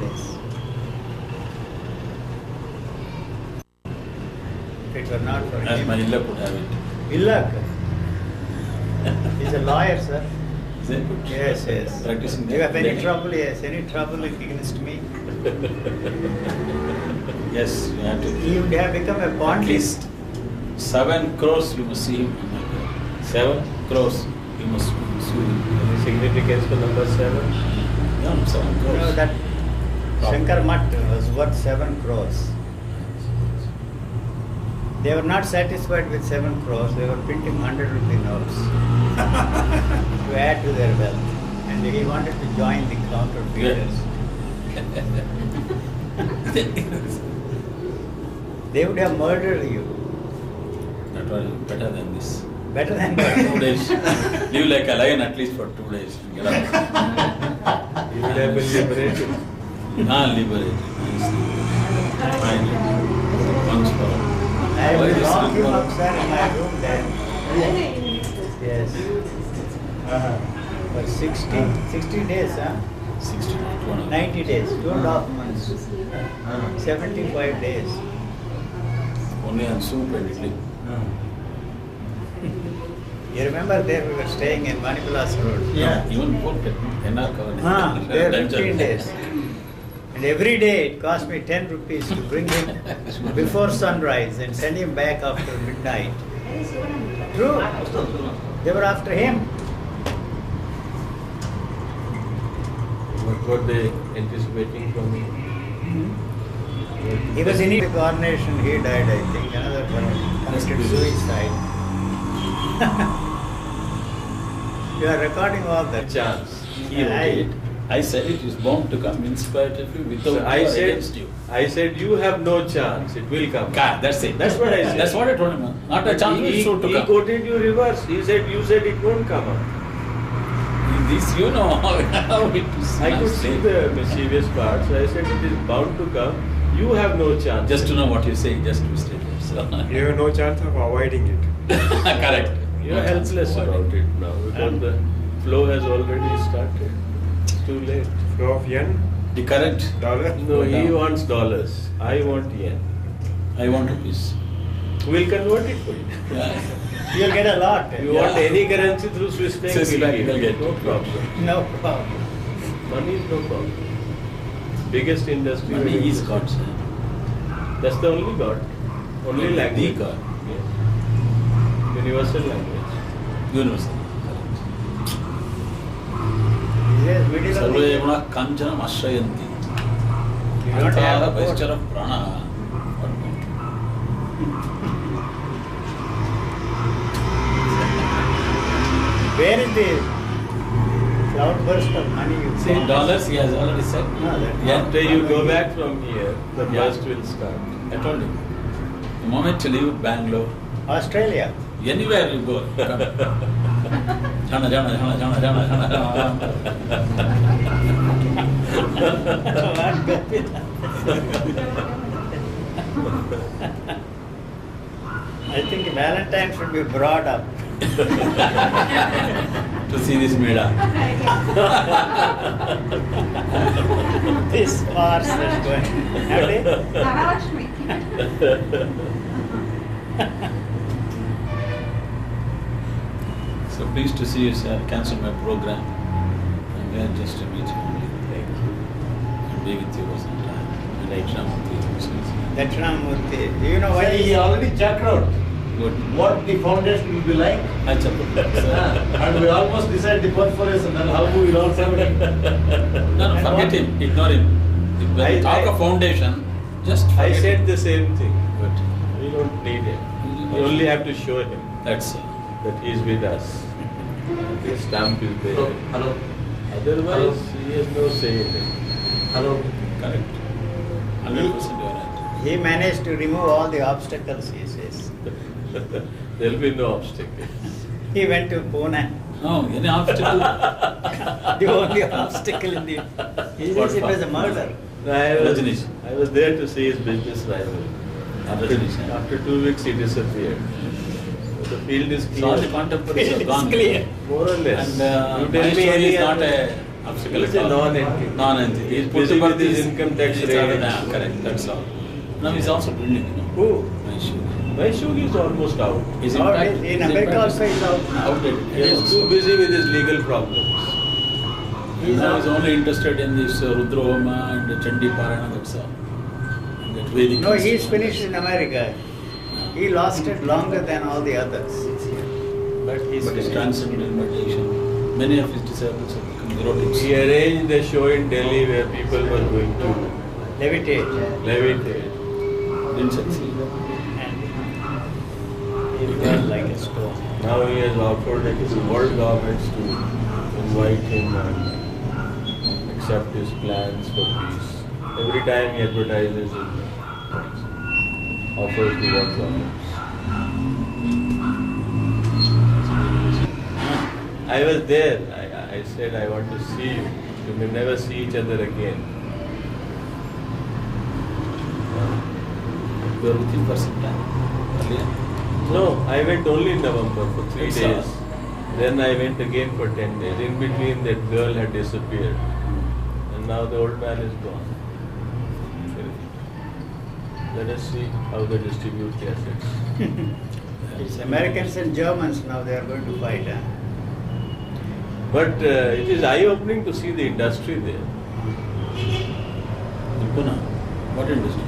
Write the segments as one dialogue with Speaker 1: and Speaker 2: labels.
Speaker 1: Yes. If it were not for
Speaker 2: As
Speaker 1: him.
Speaker 2: my in-law could have it.
Speaker 1: Illak. He's a lawyer, sir.
Speaker 2: Is it?
Speaker 1: Yes, yes.
Speaker 2: Practicing
Speaker 1: Do you have any
Speaker 2: Delhi?
Speaker 1: trouble? Yes, any trouble against me?
Speaker 2: Yes, you have to.
Speaker 1: He would have become a
Speaker 2: At
Speaker 1: Pandit.
Speaker 2: least 7 crores you must see him.
Speaker 3: 7?
Speaker 2: 7 crores you must see him.
Speaker 3: Any significance for number 7?
Speaker 2: No, 7 crores.
Speaker 1: You know that Shankar Mutt was worth 7 crores. They were not satisfied with 7 crores. They were printing 100 rupee notes to add to their wealth. And he wanted to join the counterfeiters. They would have murdered you.
Speaker 2: That was better than this.
Speaker 1: Better than
Speaker 2: 2 days. Live like a lion at least for 2 days. Get up.
Speaker 3: You will have been liberated.
Speaker 2: Liberated. Finally. Once for all.
Speaker 1: I
Speaker 2: Why
Speaker 1: will
Speaker 2: this
Speaker 1: lock him
Speaker 2: good
Speaker 1: up,
Speaker 2: one?
Speaker 1: sir, in my room then. Yes. For 60 days, huh?
Speaker 2: 60, 200.
Speaker 1: 90 days, 2.5 months. 75 days.
Speaker 2: Only on soup and idli.
Speaker 1: You remember there we were staying in Manipalas Road?
Speaker 2: No, even pork NR covered.
Speaker 1: There 15 days. And every day it cost me 10 rupees to bring him before sunrise and send him back after midnight. True. They were after him.
Speaker 3: What were they anticipating from me?
Speaker 1: He was in the coronation, he died, I think. Another one committed suicide. You are recording all that.
Speaker 3: Chance.
Speaker 2: He wrote it. I said it is bound to come in spite of you, without
Speaker 3: So
Speaker 2: you
Speaker 3: I
Speaker 2: or
Speaker 3: said,
Speaker 2: against you.
Speaker 3: you have no chance. It will come.
Speaker 2: That's it.
Speaker 3: That's what I said.
Speaker 2: That's what I told him. Not a chance
Speaker 3: He,
Speaker 2: will to
Speaker 3: he
Speaker 2: come.
Speaker 3: quoted you reverse. You said it won't come up.
Speaker 2: This you know how it is.
Speaker 3: I could see the mischievous part, so I said it is bound to come. You have no chance.
Speaker 2: Just to know what you say, just to stay there. So.
Speaker 4: You have no chance of avoiding it.
Speaker 2: Correct.
Speaker 3: You are helpless about it now because the flow has already started. It's too late.
Speaker 4: Flow of yen,
Speaker 2: The current.
Speaker 4: dollar.
Speaker 3: No, he wants dollars. I want yen.
Speaker 2: I want rupees.
Speaker 3: We'll convert it for you.
Speaker 2: Yeah.
Speaker 1: You'll get a lot.
Speaker 3: You want any currency through Swiss bank?
Speaker 2: Swiss
Speaker 3: we'll
Speaker 2: bank,
Speaker 3: give
Speaker 2: we'll
Speaker 3: you.
Speaker 2: get.
Speaker 3: No problem.
Speaker 1: No problem.
Speaker 3: Money is no problem. Biggest industry.
Speaker 2: Money is God, sir.
Speaker 3: That's the only God. Only
Speaker 2: The
Speaker 3: language.
Speaker 2: God.
Speaker 3: Yes. Universal language.
Speaker 2: Universal.
Speaker 1: Yes, middle of
Speaker 2: Sarve
Speaker 1: the
Speaker 2: guna kanchana ashrayanti.
Speaker 1: You don't have a boat.
Speaker 2: Vesture of prana.
Speaker 1: Where is the cloudburst of money you
Speaker 2: See, in dollars he has already said.
Speaker 1: No, that-
Speaker 2: Yeah.
Speaker 3: After you go back from here, the
Speaker 2: Yeah.
Speaker 3: burst will start.
Speaker 2: I told him. The moment you leave Bangalore,
Speaker 1: Australia.
Speaker 2: anywhere you go, come. Jana, jana, jana, jana, jana, jana, jana.
Speaker 1: I think Valentine should be brought up.
Speaker 2: To see this Mela.
Speaker 1: This farce is going. Have they?
Speaker 5: Mahalakshmi.
Speaker 2: So pleased to see you, sir. Cancel my program. I'm there just to meet you only.
Speaker 3: Thank you.
Speaker 2: And be with you for some time. And I Ramurthy.
Speaker 1: Dakshinamurti. Do you know why
Speaker 6: He already checked out
Speaker 2: Good.
Speaker 6: what the foundation will be like.
Speaker 2: Acha.
Speaker 6: And we almost decided the perforation and how we will all have it.
Speaker 2: No, forget him. Ignore him. When we talk of foundation, just
Speaker 3: I
Speaker 2: forget
Speaker 3: said
Speaker 2: him.
Speaker 3: the same thing.
Speaker 2: Good.
Speaker 3: We don't need him. We only have to show him
Speaker 2: That's
Speaker 3: that he is with us. His stamp is there.
Speaker 6: Hello.
Speaker 3: Otherwise, he has no say in it.
Speaker 6: Hello.
Speaker 2: correct. 100% you are right.
Speaker 1: he managed to remove all the obstacles, he says.
Speaker 3: There will be no obstacle.
Speaker 1: He went to Pune.
Speaker 2: No, any obstacle.
Speaker 1: The only obstacle in the. He says it was a murder.
Speaker 2: Rajneesh.
Speaker 3: I was there to see his business rival.
Speaker 2: Rajneesh, yeah.
Speaker 3: After 2 weeks, he disappeared. So the field is
Speaker 2: So all the
Speaker 3: clear.
Speaker 2: contemporaries have
Speaker 1: It's
Speaker 2: gone.
Speaker 1: clear.
Speaker 3: More or less.
Speaker 2: And
Speaker 3: you tell me
Speaker 2: Maheshwari
Speaker 3: any
Speaker 2: is not
Speaker 3: other-
Speaker 2: a obstacle
Speaker 3: He's
Speaker 2: at
Speaker 3: a
Speaker 2: all.
Speaker 3: non-entity.
Speaker 2: Non-entity.
Speaker 3: He's
Speaker 2: Put
Speaker 3: busy
Speaker 2: the
Speaker 3: with his
Speaker 2: birth
Speaker 3: income tax
Speaker 2: is
Speaker 3: rate.
Speaker 2: correct, that's all. Now he's also building, you know.
Speaker 3: Who?
Speaker 2: Mahishugi.
Speaker 3: Mahishugi is almost out.
Speaker 2: He's
Speaker 1: Nowadays, in America also he's out now.
Speaker 2: outdated.
Speaker 3: He is too busy with his legal problems.
Speaker 2: He's only interested in this Rudra Homa and Chandi Parana, that's all. And that Vedic
Speaker 1: No, he's
Speaker 2: institution.
Speaker 1: finished in America. He lost it longer than all the others.
Speaker 3: But he's
Speaker 2: But he's transcendental meditation. Many of his disciples have become devotees.
Speaker 3: He arranged a show in Delhi where people were going to
Speaker 1: Levitate.
Speaker 3: levitate.
Speaker 2: Didn't succeed.
Speaker 1: And he fell like a stone.
Speaker 3: Now he has offered it to world governments to invite him and accept his plans for peace. Every time he advertises it, offers to world governments. I was there. I said, I want to see you. We may never see each other again.
Speaker 2: We were with him for some time. Earlier.
Speaker 3: No, I went only in November for 3
Speaker 2: That's
Speaker 3: days.
Speaker 2: all.
Speaker 3: Then I went again for 10 days. In between, that girl had disappeared. And now the old man is gone. Let us see how they distribute the assets.
Speaker 1: It's Americans and Germans now they are going to fight. Huh?
Speaker 3: But it is eye-opening to see the industry there.
Speaker 2: In Pune. What industry?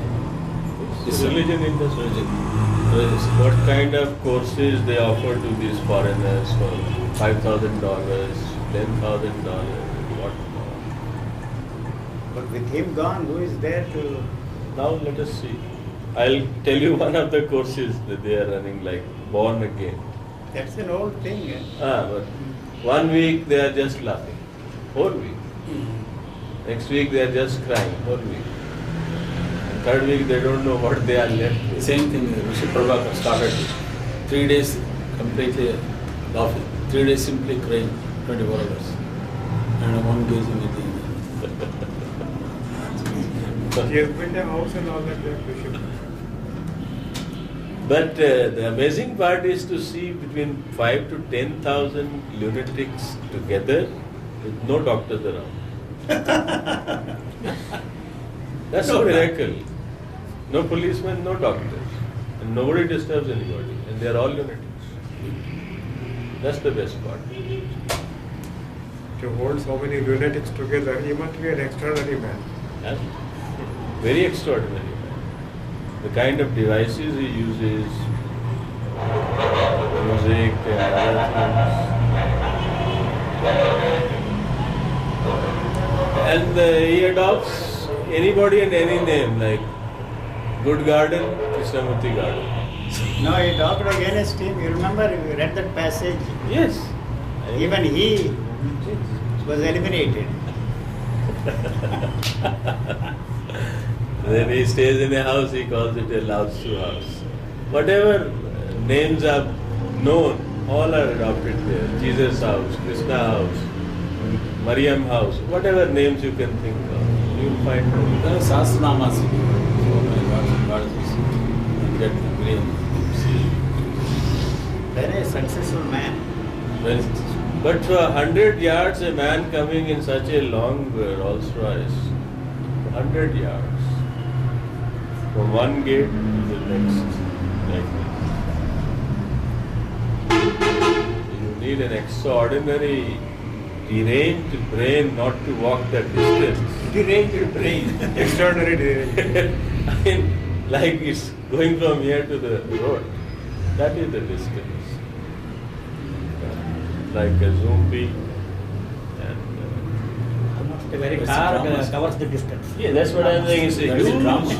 Speaker 3: This religion industry.
Speaker 2: Religious.
Speaker 3: What kind of courses they offer to these foreigners for $5,000, $10,000, what more?
Speaker 1: But with him gone, who is there to...
Speaker 3: Now let us see. I'll tell you one of the courses that they are running, like Born Again.
Speaker 1: That's an old thing.
Speaker 3: But 1 week they are just laughing, whole week. Next week they are just crying, whole week. And third week they don't know what they are left with.
Speaker 2: Same thing, Rishi Prabhakar started 3 days completely laughing, 3 days simply crying, 24 hours. And one gazing at the
Speaker 4: He has built a house and all that there, Bishop.
Speaker 3: But the amazing part is to see between 5 to 10,000 lunatics together with no doctors around. That's a miracle. No policemen, no doctors. And nobody disturbs anybody. And they are all lunatics. That's the best part.
Speaker 4: To hold so many lunatics together, he must be an extraordinary man.
Speaker 3: Yeah? Very extraordinary. The kind of devices he uses, music and other things. And he adopts anybody and any name, like Good Garden, Krishnamurti Garden.
Speaker 1: No, he talked against him. You remember, you read that passage.
Speaker 3: Yes.
Speaker 1: Even he was eliminated.
Speaker 3: Then he stays in a house, he calls it a Lao-Tzu house. Whatever names are known, all are adopted there. Jesus house, Krishna house, Mariam house, whatever names you can think of, you will find them.
Speaker 2: There are Sahasranamas. So many goddesses. Get green.
Speaker 1: Very successful man.
Speaker 2: Very successful.
Speaker 3: But for 100 yards, a man coming in such a long Rolls Royce, 100 yards, from one gate to the next, like this. You need an extraordinary deranged brain not to walk that distance.
Speaker 1: Deranged brain.
Speaker 4: Extraordinary day.
Speaker 3: I mean, like it's going from here to the road. That is the distance. Like a zombie. And
Speaker 1: Almost a very
Speaker 2: It's
Speaker 1: car
Speaker 2: dramas.
Speaker 1: covers the distance.
Speaker 3: yeah, that's what I'm saying. It's a
Speaker 2: That is a drama.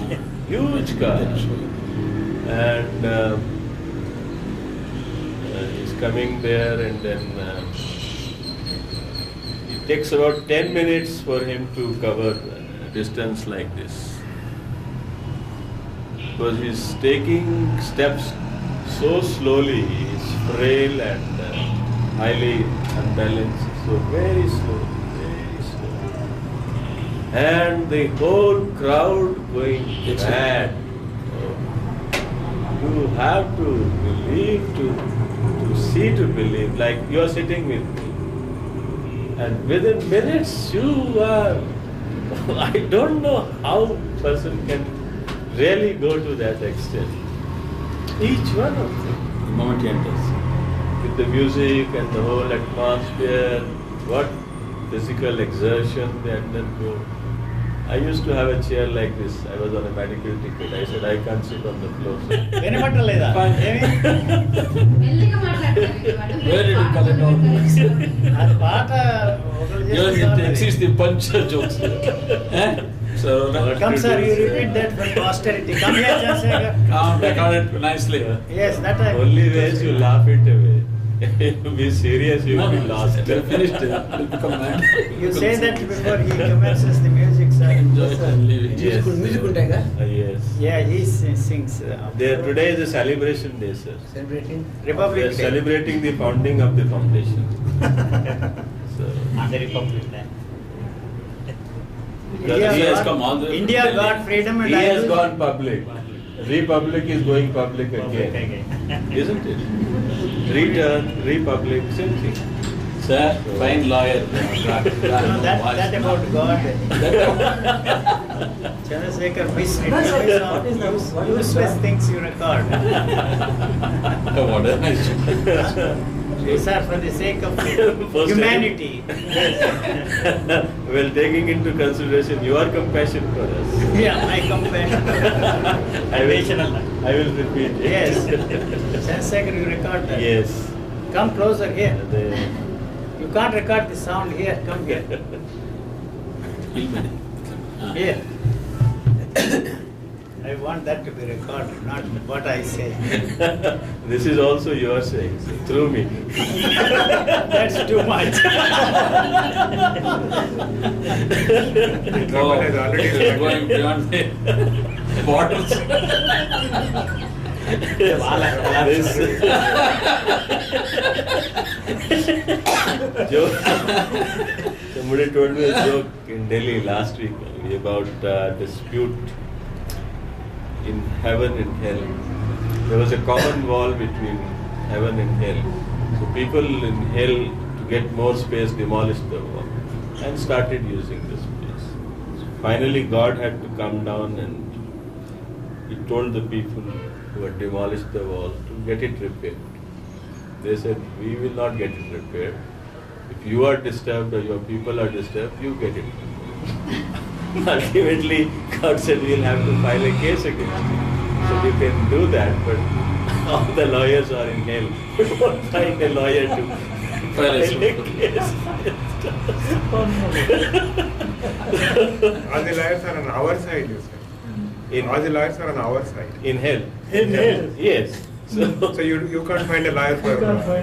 Speaker 3: huge car.
Speaker 2: They'll show you.
Speaker 3: And he's coming there, and then it takes about 10 minutes for him to cover a distance like this. Because he's taking steps so slowly, he's frail and highly unbalanced, so very slow, very slow. And the whole crowd going mad. You have to believe, to see to believe, like you are sitting with me. And within minutes you are, I don't know how person can really go to that extent. Each one of them.
Speaker 2: The moment he enters.
Speaker 3: With the music and the whole atmosphere, what physical exertion they undergo. I used to have a chair like this. I was on a medical ticket. I said, I can't sit on the floor.
Speaker 1: వినపట్టలేదా ఏమి
Speaker 5: మెల్లిగా మాట్లాడతారు
Speaker 2: Where did you collect all this?
Speaker 1: అది పాట ఒకరు
Speaker 2: Even it
Speaker 1: చేస్తున్నారు.
Speaker 2: exceeds the punch jokes. Eh? So,
Speaker 1: Come sir, you repeat that for posterity. Come here, Chandrasekhar.
Speaker 2: record it nicely.
Speaker 1: Yes, that I.
Speaker 3: Only ways you laugh it away. Be serious, you will be lost.
Speaker 2: We'll finish it. We'll become mad.
Speaker 1: You say that before he commences the music, sir.
Speaker 2: Enjoy it and leave it.
Speaker 3: Yes.
Speaker 7: Music ఉంటాయిగా?
Speaker 3: Yes.
Speaker 1: Yeah, he sings.
Speaker 3: There today is a celebration day, sir.
Speaker 7: Celebrating.
Speaker 3: We
Speaker 1: Republic
Speaker 3: are
Speaker 1: Day.
Speaker 3: celebrating the founding of the foundation. So,
Speaker 1: On the Republic Day.
Speaker 2: Because he has come all the way
Speaker 1: India
Speaker 2: from Delhi.
Speaker 1: got freedom and
Speaker 3: he
Speaker 1: I
Speaker 3: has
Speaker 1: will-
Speaker 3: gone public. Republic is going public again. Isn't it? Return, Republic, same thing.
Speaker 2: Sir, fine lawyer.
Speaker 1: No, that about God. Chandrasekhar misreads all useless things you record.
Speaker 2: What a nice.
Speaker 1: These are for the sake of
Speaker 3: First
Speaker 1: humanity.
Speaker 3: Well, taking into consideration your compassion for us,
Speaker 1: Yeah, my compassion.
Speaker 3: I will repeat it.
Speaker 1: Yes. Chandrasekhar, you record that.
Speaker 3: Yes.
Speaker 1: Come closer here.
Speaker 3: The-
Speaker 1: You can't record the sound here. Come here.
Speaker 2: Ilmani.
Speaker 1: Here. I want that to be recorded, not what I say.
Speaker 3: This is also your saying, through me.
Speaker 1: That's too much.
Speaker 2: Oh,
Speaker 4: has already
Speaker 2: you're
Speaker 4: started.
Speaker 2: going beyond the borders.
Speaker 3: This joke. Somebody told me a joke in Delhi last week about dispute in heaven and hell. There was a common wall between heaven and hell. So people in hell, to get more space, demolished the wall and started using the space. So finally, God had to come down and he told the people who had demolished the wall to get it repaired. They said, we will not get it repaired. If you are disturbed or your people are disturbed, you get it repaired. Ultimately, God said, we'll have to file a case against you. So you can do that, but all the lawyers are in hell. You won't find a lawyer to file a case.
Speaker 4: All the lawyers are on our side, you said. All the lawyers are on our side.
Speaker 3: In hell.
Speaker 4: In hell.
Speaker 3: Yes.
Speaker 4: So you can't find a lawyer for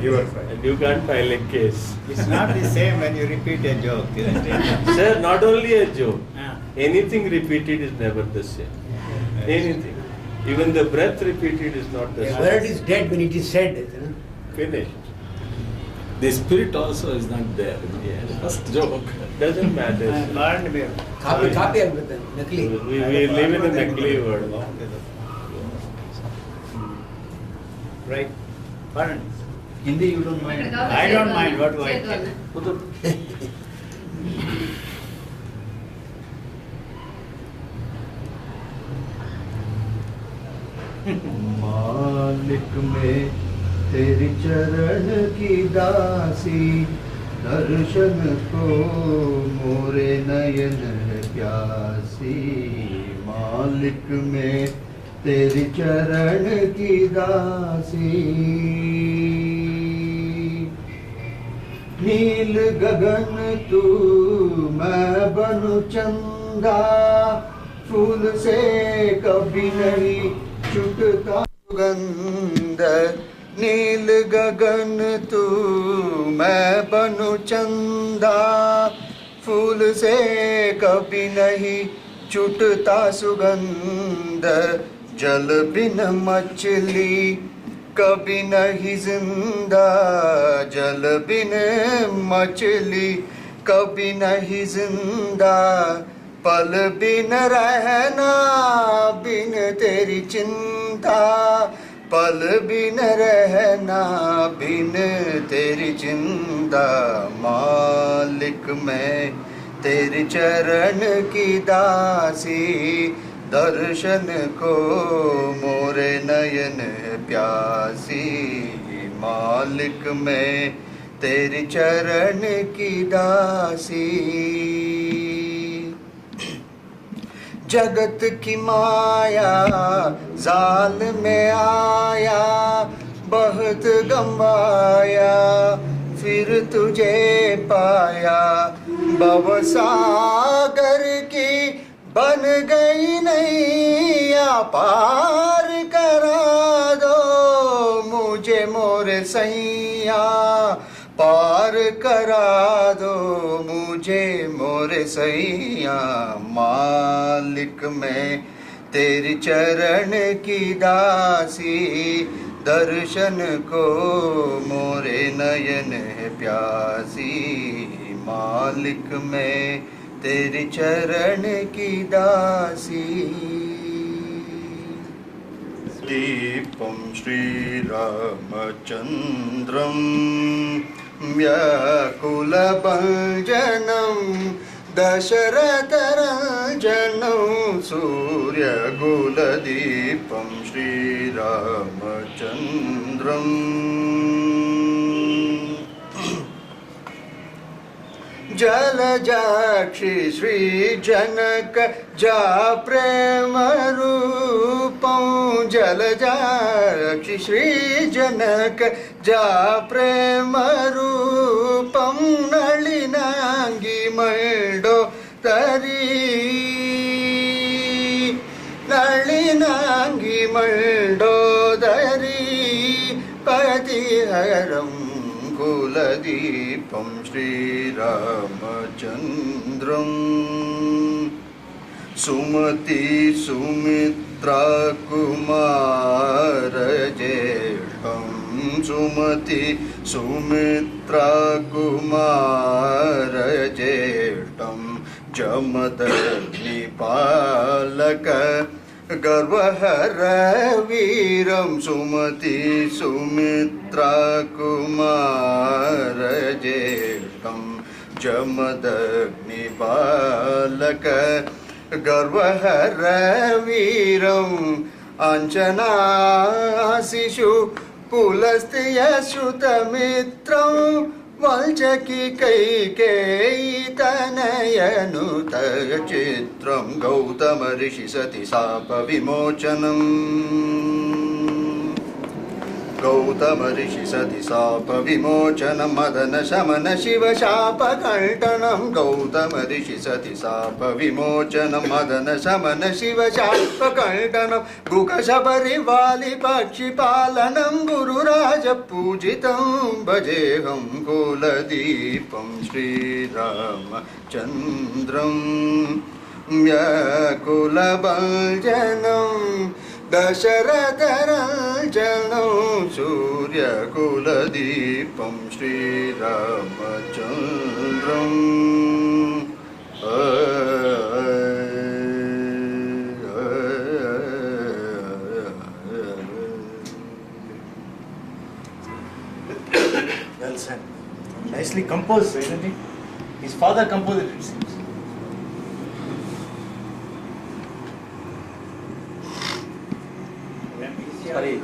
Speaker 4: your side.
Speaker 3: And you can't file a case.
Speaker 1: It's not the same when you repeat a joke, isn't it?
Speaker 3: Sir, not only a joke.
Speaker 1: Ah.
Speaker 3: Anything repeated is never the same. Anything. Even the breath repeated is not the
Speaker 7: A
Speaker 3: same.
Speaker 7: word is dead when it is said.
Speaker 3: Finished.
Speaker 2: The spirit also is not there.
Speaker 3: Yes.
Speaker 2: First joke.
Speaker 3: Doesn't matter.
Speaker 1: Pardon me.
Speaker 7: Copy,
Speaker 1: Sorry.
Speaker 7: copy ಆಗ್ಬೇಕು ನಕಲಿ.
Speaker 3: We live in a Nagli world.
Speaker 1: Right. Pardon.
Speaker 6: Hindi you don't mind.
Speaker 1: I don't mind what do I tell.
Speaker 6: मालिक में तेरी चरण की दासी दर्शन को मोरे नयन है प्यासी मालिक में तेरी चरण की दासी नील गगन तू मैं बनू चंदा फूल से कभी नहीं छुटता सुगंध नील गगन तू मैं बनू चंदा फूल से कभी नहीं छुटता सुगंध जल बिन मछली कभी नहीं जिंदा जल बिन मछली कभी नहीं जिंदा पल बिन रहना बिन तेरी चिंता
Speaker 8: पल बिन रहना बिन तेरी जिंदा मालिक मैं तेरे चरण की दासी दर्शन को मोरे नयन प्यासी मालिक मैं तेरे चरण की दासी जगत की माया जाल में आया बहुत गंवाया फिर तुझे पाया भवसागर की बन गई नैया पार करा दो मुझे मोरे सैया पार करा दो मुझे मोरे सैया मालिक मैं तेरे चरण की दासी दर्शन को मोरे नयन प्यासी मालिक मैं तेरे चरण की दासी दीपं श्रीरामचन्द्रं व्याकुलभञ्जनं दशरथरञ्जनं सूर्यकुलदीपं श्रीरामचन्द्रम् जलजाक्षि श्रीजनक जा प्रेम रूपं जलजाक्षि श्रीजनक जा प्रेम रूपं नलिनांगी मंडो तरी नलिनांगी मंडो दरी पतिहरं कुलदीपं श्रीरामचन्द्रम् सुमति सुमित्रा कुमार ज्येष्ठं सुमति सुमित्रा कुमार ज्येष्ठं जमदग्निपालक गर्वहर वीरं सुमति सुमित्रा कुमार ज्येष्ठं जमदग्निपालक गर्वहर वीरं अंजनाशिशु पुलस्त्यश्रुतमित्रं वल्चकी कैकेयी तनयनुत चित्रं गौतम ऋषि सति शाप विमोचनम् गौतम ऋषि सति शाप विमोचनं मदन शमन शिव शाप खण्डनं गौतम ऋषि सति शाप विमोचनं मदन शमन शिव शाप खण्डनं गुक शबरि वालि पक्षि पालनं Gururaj पूजितं भजेऽहं कुलदीपं श्रीरामचन्द्रं व्याकुलभञ्जनं दशरथरञ्जनं सूर्यकुलदीपं श्रीरामचन्द्रम्
Speaker 6: Well said. Nicely composed, isn't it? His father composed it, it seems. Sorry.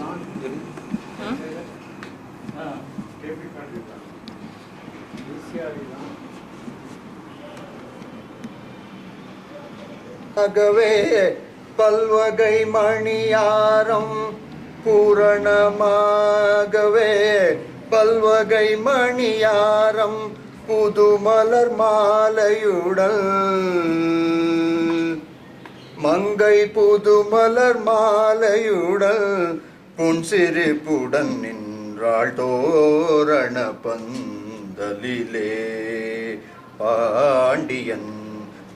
Speaker 8: அகவே பல்வகை மணியாரம் பூரணமாகவே பல்வகை மணியாரம் புதுமலர் மாலையுடல் மங்கை புதுமலர் மாலையுடல் புன்சிரிப்புடன் நின்றாள் தோரண பந்தலிலே பாண்டியன்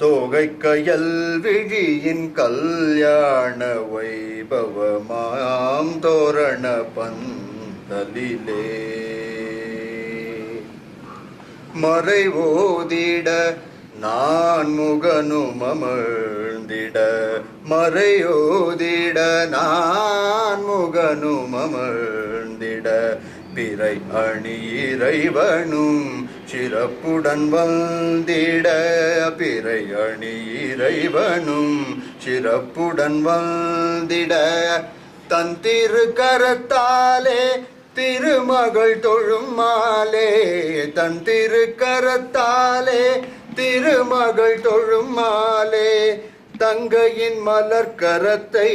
Speaker 8: தோகை கயல் விழியின் கல்யாண வைபவமாம் தோரண பந்தலிலே மறை ஓதிட நான் முகனும் அமர்ந்திட மறையோதிட நான் முகனும் அமர்ந்திட பிறை அணி இறைவனும் சிறப்புடன் வந்திட பிறை அணி இறைவனும் சிறப்புடன் வந்திட தன் திருக்கரத்தாலே திருமகள் தொழும் மாலே தன் திருக்கரத்தாலே திருமகள் தொழும் மாலே தங்கையின் மலர்கரத்தை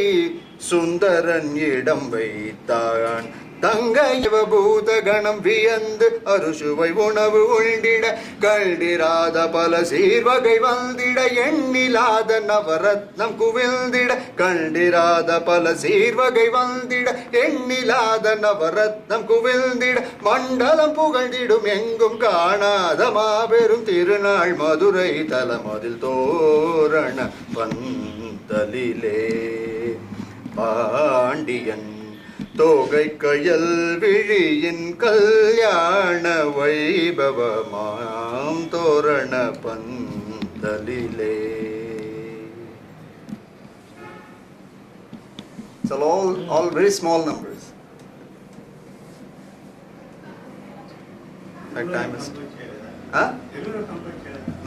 Speaker 8: சுந்தரன் இடம் வைத்தான் தங்கை பூத கணம் வியந்து அறுசுவை உணவு உண்டிட கண்டிராத பல சீர்வகை வந்திட எண்ணிலாத நவரத்னம் குவிழ்ந்திட கண்டிராத பல சீர்வகை வந்திட எண்ணிலாத நவரத்னம் குவிழ்ந்திட மண்டலம் புகழ்ந்திடும் எங்கும் காணாத மாபெரும் திருநாள் மதுரை தலமதில் தோரண பந்தலிலே பாண்டியன் தோகை கயல் விழியின் கல்யாண வைபவமாம் தோரண பந்தலிலே. So all very small numbers. Like time is.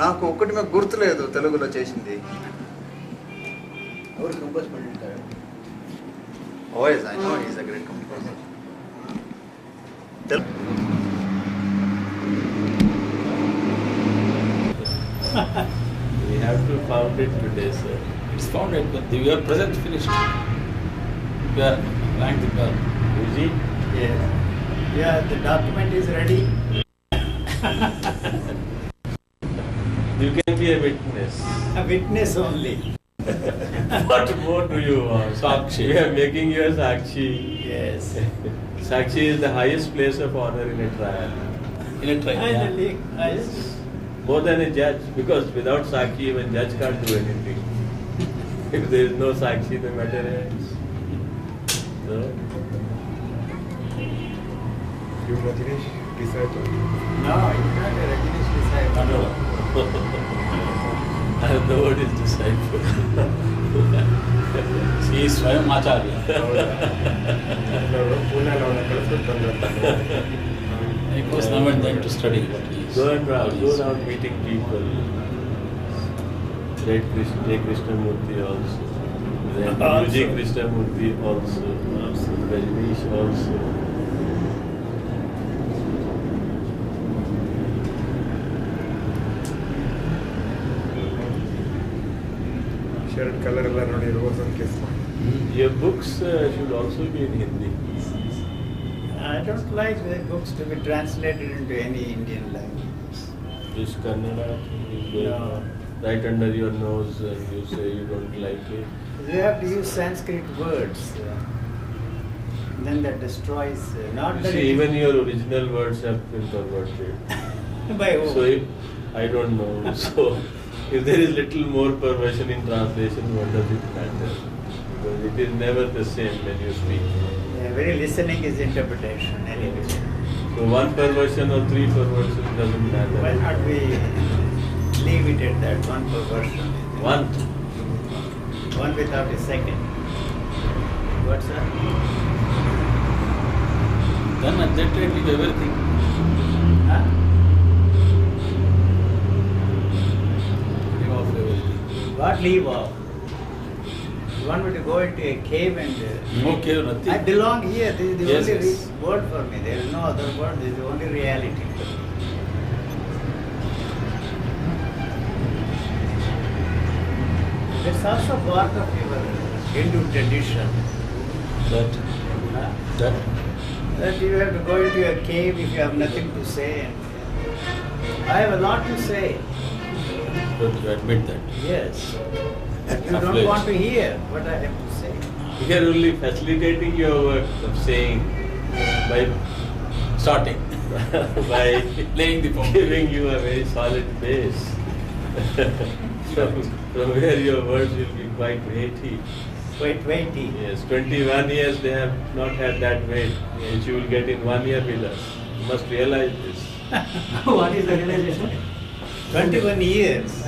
Speaker 8: నాకు ఒక్కటి మీకు గుర్తులేదు తెలుగులో చేసింది.
Speaker 7: ఎవరు compose பண்ணிட்டாరు?
Speaker 8: Oh yes, I know he's a great composer.
Speaker 3: We have to found it today, sir.
Speaker 2: It's founded, but your present finished. You are blank the car.
Speaker 3: Is it?
Speaker 1: Yes. Yeah, the document is ready.
Speaker 3: You can be a witness.
Speaker 1: A witness only.
Speaker 3: What more do you want?
Speaker 2: Sakshi.
Speaker 3: We are making you a Sakshi.
Speaker 1: Yes.
Speaker 3: Sakshi is the highest place of honor in a trial.
Speaker 2: In a train.
Speaker 1: Finally,
Speaker 2: Yes.
Speaker 3: More than a judge, because without Sakshi, even judge can't do anything. If there is no Sakshi, the matter ends. So,
Speaker 4: You Rajneesh disciple.
Speaker 1: no, it's not a Rajneesh disciple.
Speaker 3: I have the word is disciple.
Speaker 2: He is Swayam Acharya.
Speaker 4: ಪುಣೆಲ್ಲ ಅವನ ಕಳಿಸ್ಬಿಟ್ಟು ಬಂದಿರ್ತಾನೆ.
Speaker 2: He goes now and then to study what he is.
Speaker 3: Go around meeting people. Great J. Krishnamurti also. Then
Speaker 1: Also.
Speaker 3: J. Krishnamurti also. Rajneesh also.
Speaker 4: Shirt colour ಎಲ್ಲ ನೋಡಿ rose ಅಂತ kiss ಮಾಡಿ.
Speaker 3: Your books should also be in Hindi.
Speaker 1: I don't like the books to be translated into any Indian language.
Speaker 3: This Kannada is
Speaker 1: No.
Speaker 3: right under your nose and you say you don't like it.
Speaker 1: You have to use Sanskrit words. Then that destroys. Not
Speaker 3: You
Speaker 1: that
Speaker 3: see,
Speaker 1: it-
Speaker 3: even your original words have been perverted.
Speaker 1: by whom?
Speaker 3: So if I don't know. So if there is little more perversion in translation, what does it matter? Because it is never the same when you speak.
Speaker 1: Very listening is interpretation anyway.
Speaker 3: So one perversion or three perversions doesn't matter.
Speaker 1: Why not we leave it at that one perversion?
Speaker 3: One.
Speaker 1: One without a second. What's that?
Speaker 2: Then at that rate we do everything.
Speaker 1: Huh?
Speaker 2: Leave off everything.
Speaker 1: What leave off? You want me to go into a cave and...
Speaker 2: Okay, nothing.
Speaker 1: I belong here. This is the
Speaker 2: Yes,
Speaker 1: only
Speaker 2: yes.
Speaker 1: word for me. There is no other word. This is the only reality for me. It's also part of your Hindu tradition.
Speaker 2: That,
Speaker 1: Huh?
Speaker 2: that,
Speaker 1: That you have to go into a cave if you have nothing to say. I have a lot to say.
Speaker 2: don't you admit that.
Speaker 1: Yes. You don't
Speaker 2: Affiliate.
Speaker 1: want to hear what I have to say.
Speaker 3: We are only facilitating your work of saying by
Speaker 2: Starting.
Speaker 3: by
Speaker 2: Laying the foundation.
Speaker 3: giving you a very solid base. from where your words will be quite weighty.
Speaker 1: Quite weighty.
Speaker 3: Yes, 21 years they have not had that weight, which you will get in 1 year with us. You must realize this.
Speaker 1: What is the realization? 21 years.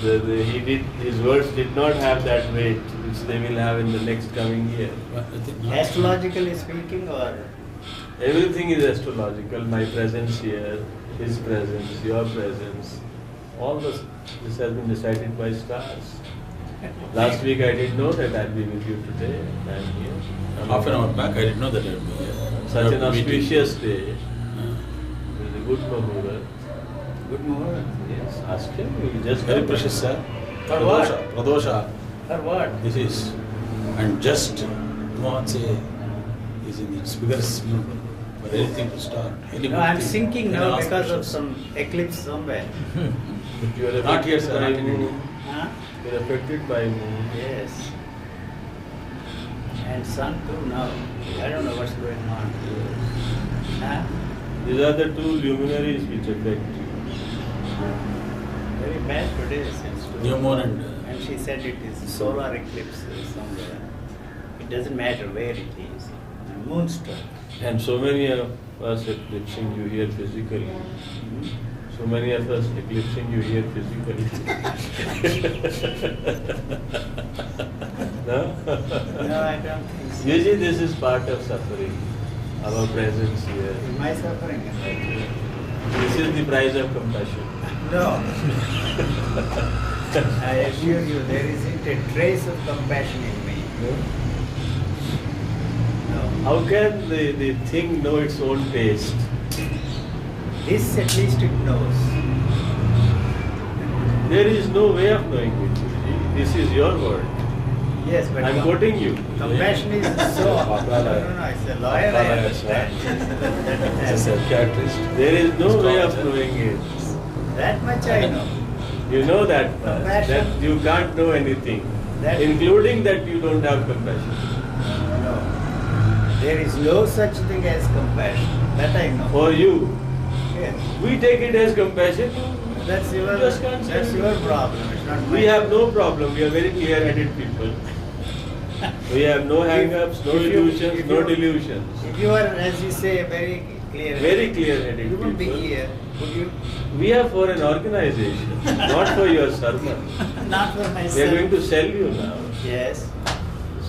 Speaker 3: His words did not have that weight which they will have in the next coming year.
Speaker 1: Astrologically speaking, or
Speaker 3: Everything is astrological. My presence here, his presence, your presence, all this has been decided by stars. Last week I didn't know that I'll be with you today. I'm here.
Speaker 2: Half an hour back, I didn't know that I would be here.
Speaker 3: Such an
Speaker 2: Our meeting.
Speaker 3: auspicious day. It is a good Muhurat.
Speaker 1: good Muhurat.
Speaker 3: Yes, ask him. He just
Speaker 2: Very
Speaker 3: come.
Speaker 2: precious, sir.
Speaker 1: For what?
Speaker 2: Pradosha.
Speaker 1: For what?
Speaker 2: This is. And just, say, is in its biggest movement. For anything to start. Any
Speaker 1: No,
Speaker 2: good
Speaker 1: I'm
Speaker 2: thing,
Speaker 1: sinking
Speaker 2: any
Speaker 1: now because of
Speaker 2: auspicious.
Speaker 1: some eclipse somewhere.
Speaker 3: But you are
Speaker 2: Not here,
Speaker 3: affected
Speaker 2: sir,
Speaker 3: by
Speaker 2: not in
Speaker 3: moon.
Speaker 2: India.
Speaker 1: Huh?
Speaker 3: You are affected by moon.
Speaker 1: Yes. And sun too now. I don't know what's going on. Huh?
Speaker 3: These are the two luminaries which affect you.
Speaker 1: Very bad today since today.
Speaker 2: New moon and.
Speaker 1: And she said it is solar eclipse somewhere. It doesn't matter where it is. And moonstruck.
Speaker 3: And so many of us eclipsing you here physically. So many of us eclipsing you here physically. No?
Speaker 1: No, I don't think so.
Speaker 3: Usually this is part of suffering. Our presence here.
Speaker 1: Is my suffering right here?
Speaker 3: This is the price of compassion.
Speaker 1: No. I assure you, there isn't a trace of compassion in me. No.
Speaker 3: How can the thing know its own taste?
Speaker 1: This at least it knows.
Speaker 3: There is no way of knowing it. Guruji. This is your word.
Speaker 1: Yes, but
Speaker 3: I'm quoting you.
Speaker 1: compassion is so. No, it's a lawyer. I understand.
Speaker 2: As a psychiatrist.
Speaker 3: There is no way of knowing it.
Speaker 1: That much I know.
Speaker 3: You know that much,
Speaker 1: Compassion.
Speaker 3: that you can't know anything,
Speaker 1: That-
Speaker 3: including that you don't have compassion.
Speaker 1: No. There is no such thing as compassion. That I know.
Speaker 3: For you,
Speaker 1: Yes.
Speaker 3: we take it as compassion.
Speaker 1: That's your,
Speaker 3: Just can't say
Speaker 1: that's your
Speaker 3: anything.
Speaker 1: problem. It's not mine.
Speaker 3: We have no problem. We are very clear-headed people. We have no hang-ups, no
Speaker 1: If you-
Speaker 3: illusions,
Speaker 1: if
Speaker 3: no
Speaker 1: you-
Speaker 3: delusions.
Speaker 1: If you are, as you say, very clear.
Speaker 3: Very clear-headed
Speaker 1: You wouldn't be
Speaker 3: people.
Speaker 1: here, would you?
Speaker 3: We are for an organization, not for your sermon.
Speaker 1: Not for
Speaker 3: We
Speaker 1: myself.
Speaker 3: are going to sell you now.
Speaker 1: Yes.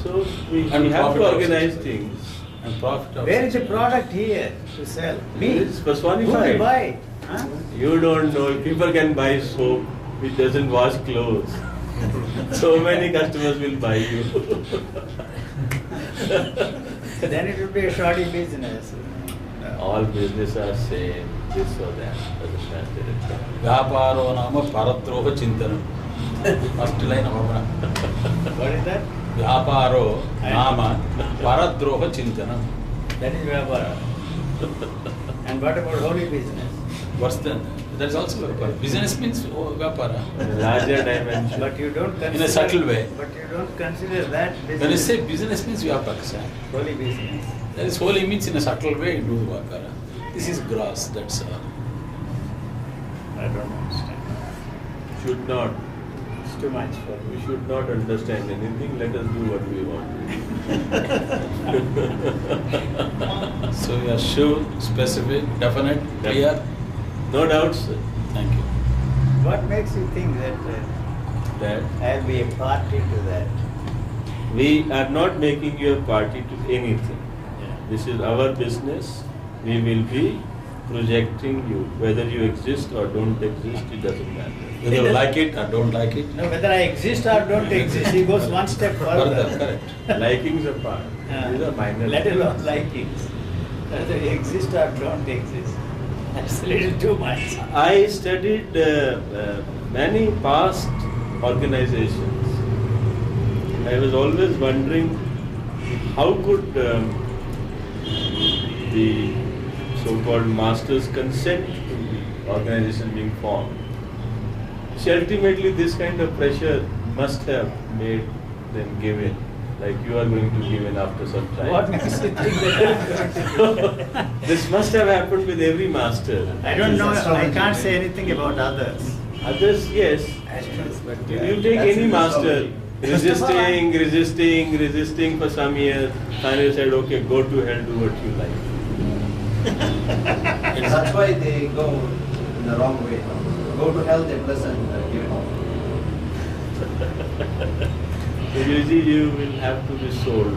Speaker 3: So we
Speaker 2: And
Speaker 3: have
Speaker 2: profit
Speaker 3: to
Speaker 2: also.
Speaker 3: organize things.
Speaker 2: And profit of.
Speaker 1: Where is the product here to sell? Me.
Speaker 3: It's
Speaker 1: Who will
Speaker 3: personified.
Speaker 1: buy? Huh?
Speaker 3: You don't know. People can buy soap which doesn't wash clothes. So many customers will buy you.
Speaker 1: Then it will be a shoddy business. No.
Speaker 3: All business are same. This or that doesn't matter.
Speaker 2: వ్యాపారో నామ పరద్రోహ చింతనం first line
Speaker 1: What is that?
Speaker 2: వ్యాపారో నామ పరద్రోహ చింతనం
Speaker 1: That is Vyapara. And what about holy business?
Speaker 2: Worse then that's also వ్యాపార business means వ్యాపార
Speaker 3: Larger dimension.
Speaker 1: But you don't consider.
Speaker 2: In a subtle way.
Speaker 1: But you don't consider that business.
Speaker 2: when you say business means వ్యాపార sir
Speaker 1: Holy business.
Speaker 2: that is holy means in a subtle way you do వ్యాపార this is gross that's
Speaker 1: I don't understand.
Speaker 3: Should not.
Speaker 1: It's too much for
Speaker 3: We
Speaker 1: me.
Speaker 3: should not understand anything. Let us do what we want.
Speaker 2: so you are sure specific definite clear
Speaker 3: No doubts
Speaker 2: thank you
Speaker 1: What makes you think that
Speaker 3: that
Speaker 1: I'll be a party to that?
Speaker 3: we are not making you a party to anything. This is our business. We will be projecting you. Whether you exist or don't exist, it doesn't matter.
Speaker 2: whether you like it or don't like it
Speaker 1: No, whether I exist or don't exist, he goes one step further.
Speaker 2: further correct
Speaker 3: Likings apart. These are minor.
Speaker 1: Let alone likings. Whether he exists or don't exist. That's a little too much.
Speaker 3: I studied many past organizations. I was always wondering how could the so-called masters consent to the organization being formed. So ultimately this kind of pressure must have made them give in, like you are going to give in after some time.
Speaker 1: What makes you think that I'm going to do that?
Speaker 3: This must have happened with every master.
Speaker 1: I don't know, I can't say anything about others.
Speaker 3: Others, yes.
Speaker 1: But
Speaker 3: If you take any master, resisting for some years, finally said, okay, go to hell, do what you like.
Speaker 7: That's why they go in the wrong way.
Speaker 8: Go to hell, they bless and give it.
Speaker 3: So usually you will have to be sold.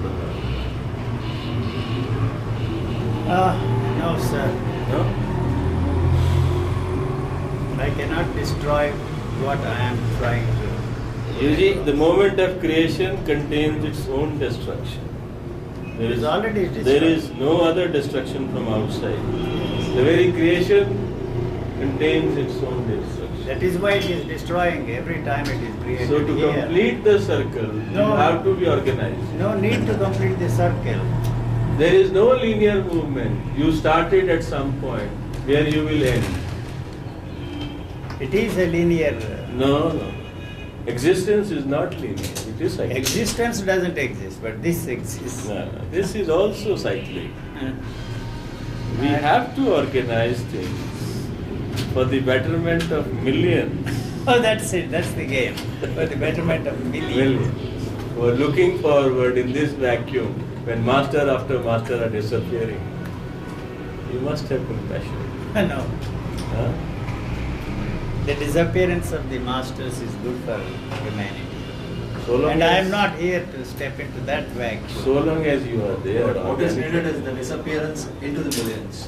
Speaker 1: No, sir.
Speaker 3: No?
Speaker 1: I cannot destroy what I am trying to.
Speaker 3: Usually the moment of creation contains its own destruction.
Speaker 1: It is already destroyed.
Speaker 3: There is no other destruction from outside. The very creation contains its own destruction.
Speaker 1: That is why it is destroying every time it is created.
Speaker 3: So to
Speaker 1: here.
Speaker 3: complete the circle,
Speaker 1: No.
Speaker 3: you have to be organized.
Speaker 1: No need to complete the circle.
Speaker 3: There is no linear movement. You started at some point where you will end.
Speaker 1: It is a linear.
Speaker 3: No. Existence is not linear. It is cyclic.
Speaker 1: Existence doesn't exist, but this exists.
Speaker 3: No. This is also cyclic.
Speaker 1: Uh,
Speaker 3: We have to organize things for the betterment of millions.
Speaker 1: Oh, that's it. That's the game. For the betterment of millions.
Speaker 3: Millions who are looking forward in this vacuum when master after master are disappearing. You must have compassion.
Speaker 1: No.
Speaker 3: Huh?
Speaker 1: The disappearance of the masters is good for humanity.
Speaker 3: So long
Speaker 1: And I am
Speaker 3: as-
Speaker 1: not here to step into that vacuum.
Speaker 3: So long as you are there.
Speaker 8: But what is
Speaker 3: organic-
Speaker 8: needed is the disappearance into the millions.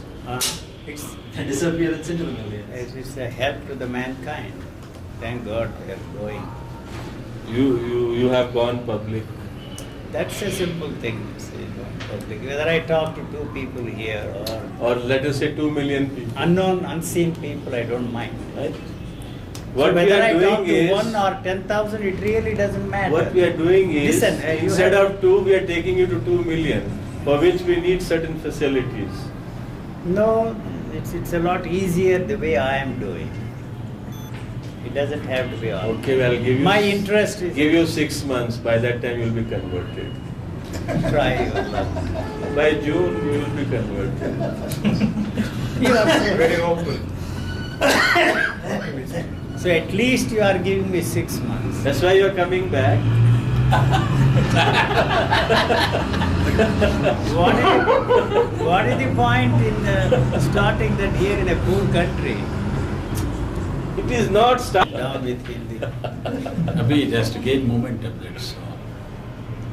Speaker 1: It's,
Speaker 8: The disappearance into the millions.
Speaker 1: it's a help to the mankind. Thank God we are going.
Speaker 3: You have gone public.
Speaker 1: That's a simple thing, you see, going public. Whether I talk to 2 people here or
Speaker 3: Or let us say 2 million people.
Speaker 1: unknown, unseen people, I don't mind.
Speaker 3: Right?
Speaker 1: So
Speaker 3: What we
Speaker 1: whether
Speaker 3: are
Speaker 1: I talk
Speaker 3: doing
Speaker 1: to
Speaker 3: is,
Speaker 1: 1 or 10,000, it really doesn't matter.
Speaker 3: what we are doing is,
Speaker 1: Listen, you
Speaker 3: instead
Speaker 1: have-
Speaker 3: of 2, we are taking you to 2 million, for which we need certain facilities.
Speaker 1: No, it's a lot easier the way I am doing. It doesn't have to be all.
Speaker 3: Okay, well, I'll give you.
Speaker 1: My interest is
Speaker 3: Give you 6 months. By that time, you'll be converted.
Speaker 1: try your luck.
Speaker 3: By June, you will be converted.
Speaker 1: You are so
Speaker 4: Very open.
Speaker 1: So at least you are giving me 6 months.
Speaker 3: That's why you are coming back.
Speaker 1: What is the point in starting that here in a poor country?
Speaker 3: It is not start.
Speaker 1: Down with Hindi.
Speaker 2: Abhi, it has to gain momentum, that's all.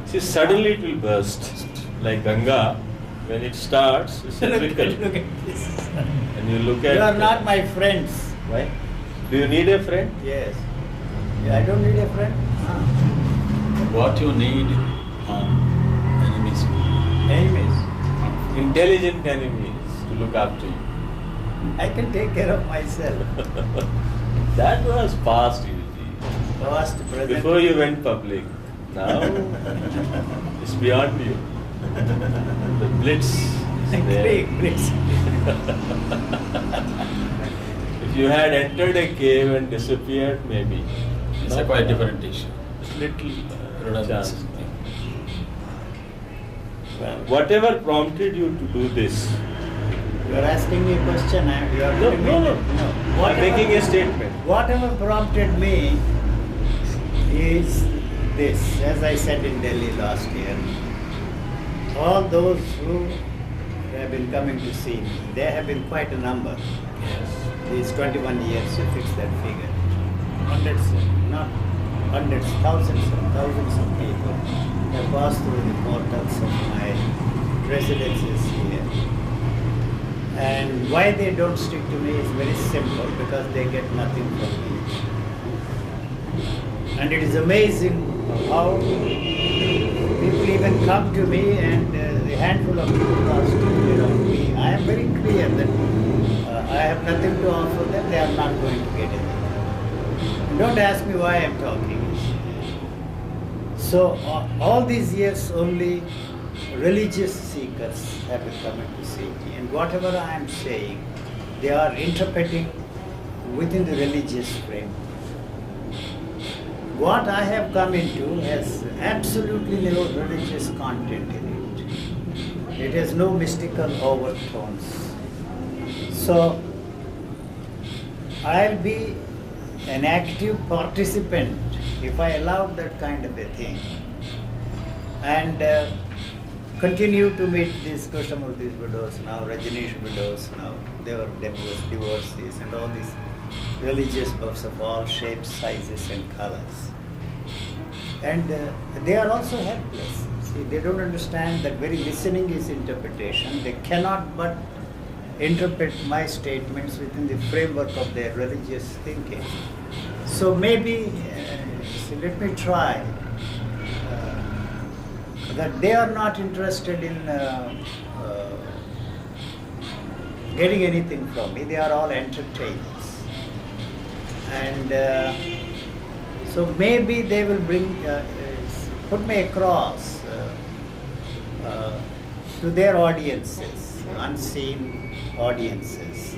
Speaker 3: See, suddenly it will burst. Like Ganga, when it starts, it's
Speaker 1: Look
Speaker 3: cyclical.
Speaker 1: at this.
Speaker 3: And you look at.
Speaker 1: You are not my friends.
Speaker 3: Why? Do you need a friend?
Speaker 1: Yes. Yeah, I don't need a friend.
Speaker 2: What you need enemies.
Speaker 1: Enemies.
Speaker 3: Intelligent enemies to look after you.
Speaker 1: I can take care of myself.
Speaker 3: That was past, Yuji.
Speaker 1: Past, present.
Speaker 3: Before you went public. Now, it's beyond you. The blitz is there.
Speaker 1: Great, great.
Speaker 3: If you had entered a cave and disappeared, maybe.
Speaker 2: It's a quite different issue.
Speaker 3: Little
Speaker 2: Redundancy.
Speaker 3: chance. Whatever prompted you to do this?
Speaker 1: You are asking me a question. You are
Speaker 3: No,
Speaker 1: giving
Speaker 3: no,
Speaker 1: me-
Speaker 3: no. I'm making a statement.
Speaker 1: Whatever prompted me is this, as I said in Delhi last year. All those who have been coming to see me, there have been quite a number. These 21 years to fix that figure. Hundreds, not hundreds, thousands of people have passed through the portals of my residences here. And why they don't stick to me is very simple, because they get nothing from me. And it is amazing how people even come to me, and the handful of people are still around me. I am very clear that I have nothing to offer them, they are not going to get anything. And don't ask me why I am talking. So all these years only religious seekers have been coming to see me, and whatever I am saying, they are interpreting within the religious framework. What I have come into has absolutely no religious content in it. It has no mystical overtones. So I'll be an active participant if I allowed that kind of a thing, and continue to meet these Krishnamurti's widows now, Rajneesh widows now, they were divorcees and all these religious books of all shapes, sizes, and colors. And they are also helpless. See, they don't understand that very listening is interpretation. They cannot but interpret my statements within the framework of their religious thinking. So maybe, let me try. That they are not interested in getting anything from me. They are all entertainers. And so maybe they will put me across to their audiences, unseen audiences,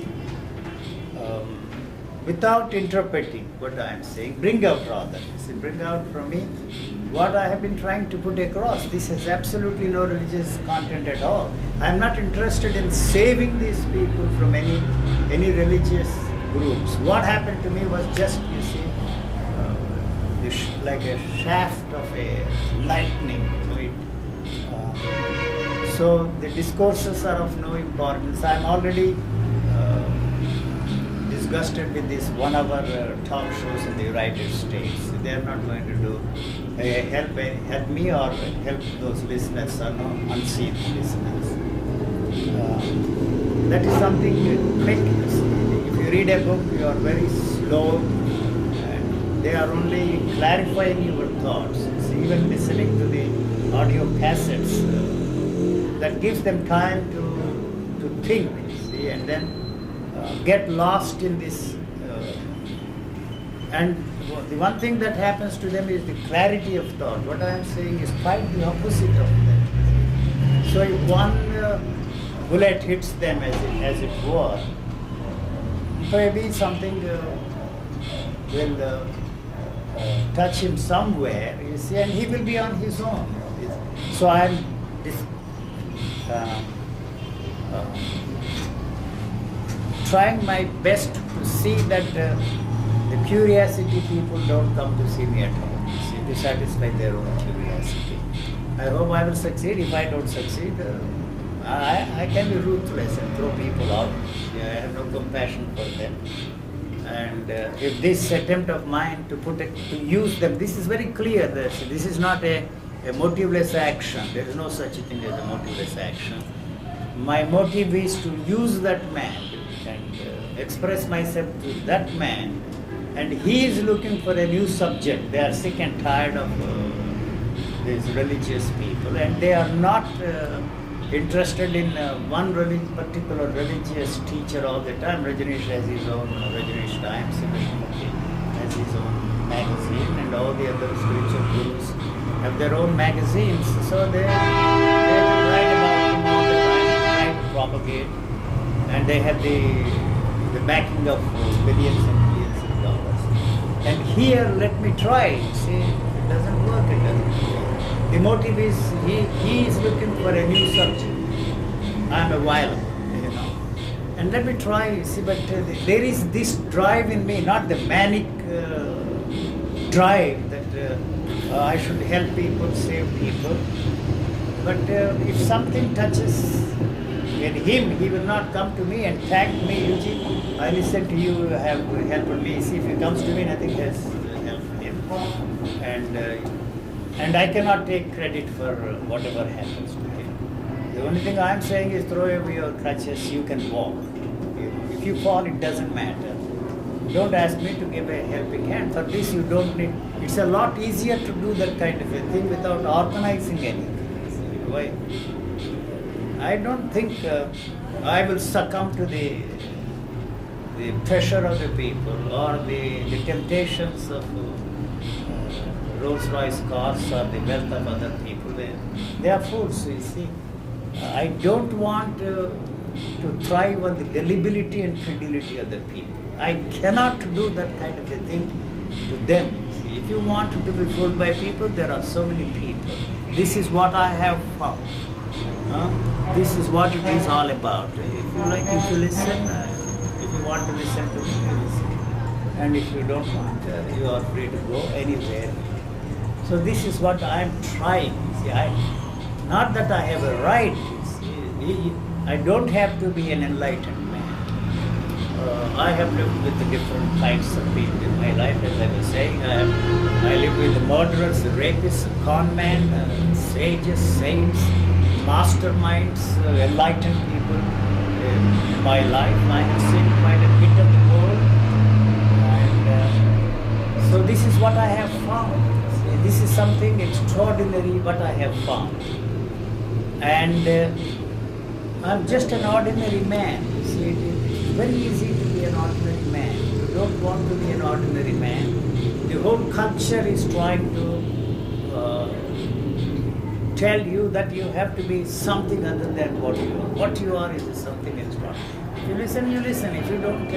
Speaker 1: without interpreting what I am saying. Bring out rather. See, bring out from me what I have been trying to put across. This has absolutely no religious content at all. I am not interested in saving these people from any religious groups. What happened to me was just, you see, like a shaft of a lightning. So the discourses are of no importance. I am already disgusted with these 1 hour talk shows in the United States. They are not going to do help me or help those listeners or no unseen listeners. That is something if you read a book, you are very slow, and they are only clarifying your thoughts. So even listening to the audio cassettes, that gives them time to think, see, and then get lost in this. And the one thing that happens to them is the clarity of thought. What I am saying is quite the opposite of that. So if one bullet hits them as it were, maybe something will touch him somewhere, you see, and he will be on his own. So I am trying my best to see that the curiosity people don't come to see me at all, see, to satisfy their own curiosity. I hope I will succeed. If I don't succeed, I can be ruthless and throw people out. I have no compassion for them. And if this attempt of mine to use them, this is very clear. This is not a motiveless action. There is no such a thing as a motiveless action. My motive is to use that man and express myself to that man, and he is looking for a new subject. They are sick and tired of these religious people, and they are not interested in one particular religious teacher all the time. Rajneesh has his own Rajneesh Times, has his own magazine, and all the other spiritual gurus have their own magazines. So they write about him all the time, try to propagate, and they have the backing of billions and billions of dollars. And here, let me try. See, it doesn't work. It doesn't work. The motive is he is looking for a new subject. I am a violent, and let me try. See, but there is this drive in me, not the manic drive that I should help people, save people. But if something touches in him, he will not come to me and thank me. Eugene, I listen to you, have helped me. See, if he comes to me, nothing has helped him. And I cannot take credit for whatever happens to him. The only thing I am saying is throw away your crutches, you can walk. If you fall, it doesn't matter. Don't ask me to give a helping hand. For this you don't need, it's a lot easier to do that kind of a thing without organizing anything. Why? I don't think I will succumb to the pressure of the people or the temptations of Rolls-Royce cars or the wealth of other people. They are fools, you see. I don't want to thrive on the gullibility and credulity of the people. I cannot do that kind of a thing to them. See, if you want to be fooled by people, there are so many people. This is what I have found. This is what it is all about. If you like, if you listen, if you want to listen to me, you listen. And if you don't want, you are free to go anywhere. So this is what I am trying. See, not that I have a right. See, I don't have to be an enlightened man I have lived with the different kinds of people in my life, as I was saying. I lived with the murderers, the rapists, the con men, sages, saints, masterminds, enlightened people in my life. I have seen quite a bit of the world. And so this is what I have found. This is something extraordinary what I have found. And I'm just an ordinary man. See, it's very easy to be an ordinary man. You don't want to be an ordinary man. The whole culture is trying to tell you that you have to be something other than what you are. What you are is something extra. If you listen, you listen. If you don't,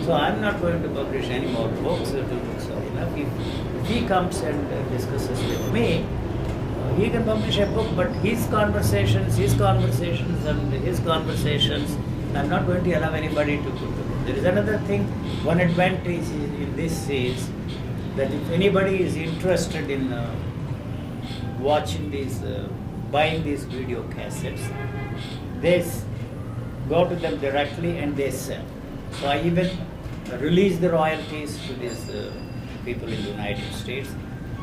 Speaker 1: so I'm not going to publish any more books. The books are enough. If he comes and discusses with me, he can publish a book, but his conversations, I'm not going to allow anybody to put them. There is another thing, one advantage in this is that if anybody is interested in watching these, buying these video cassettes, they go to them directly and they sell. So I even release the royalties to these people in the United States.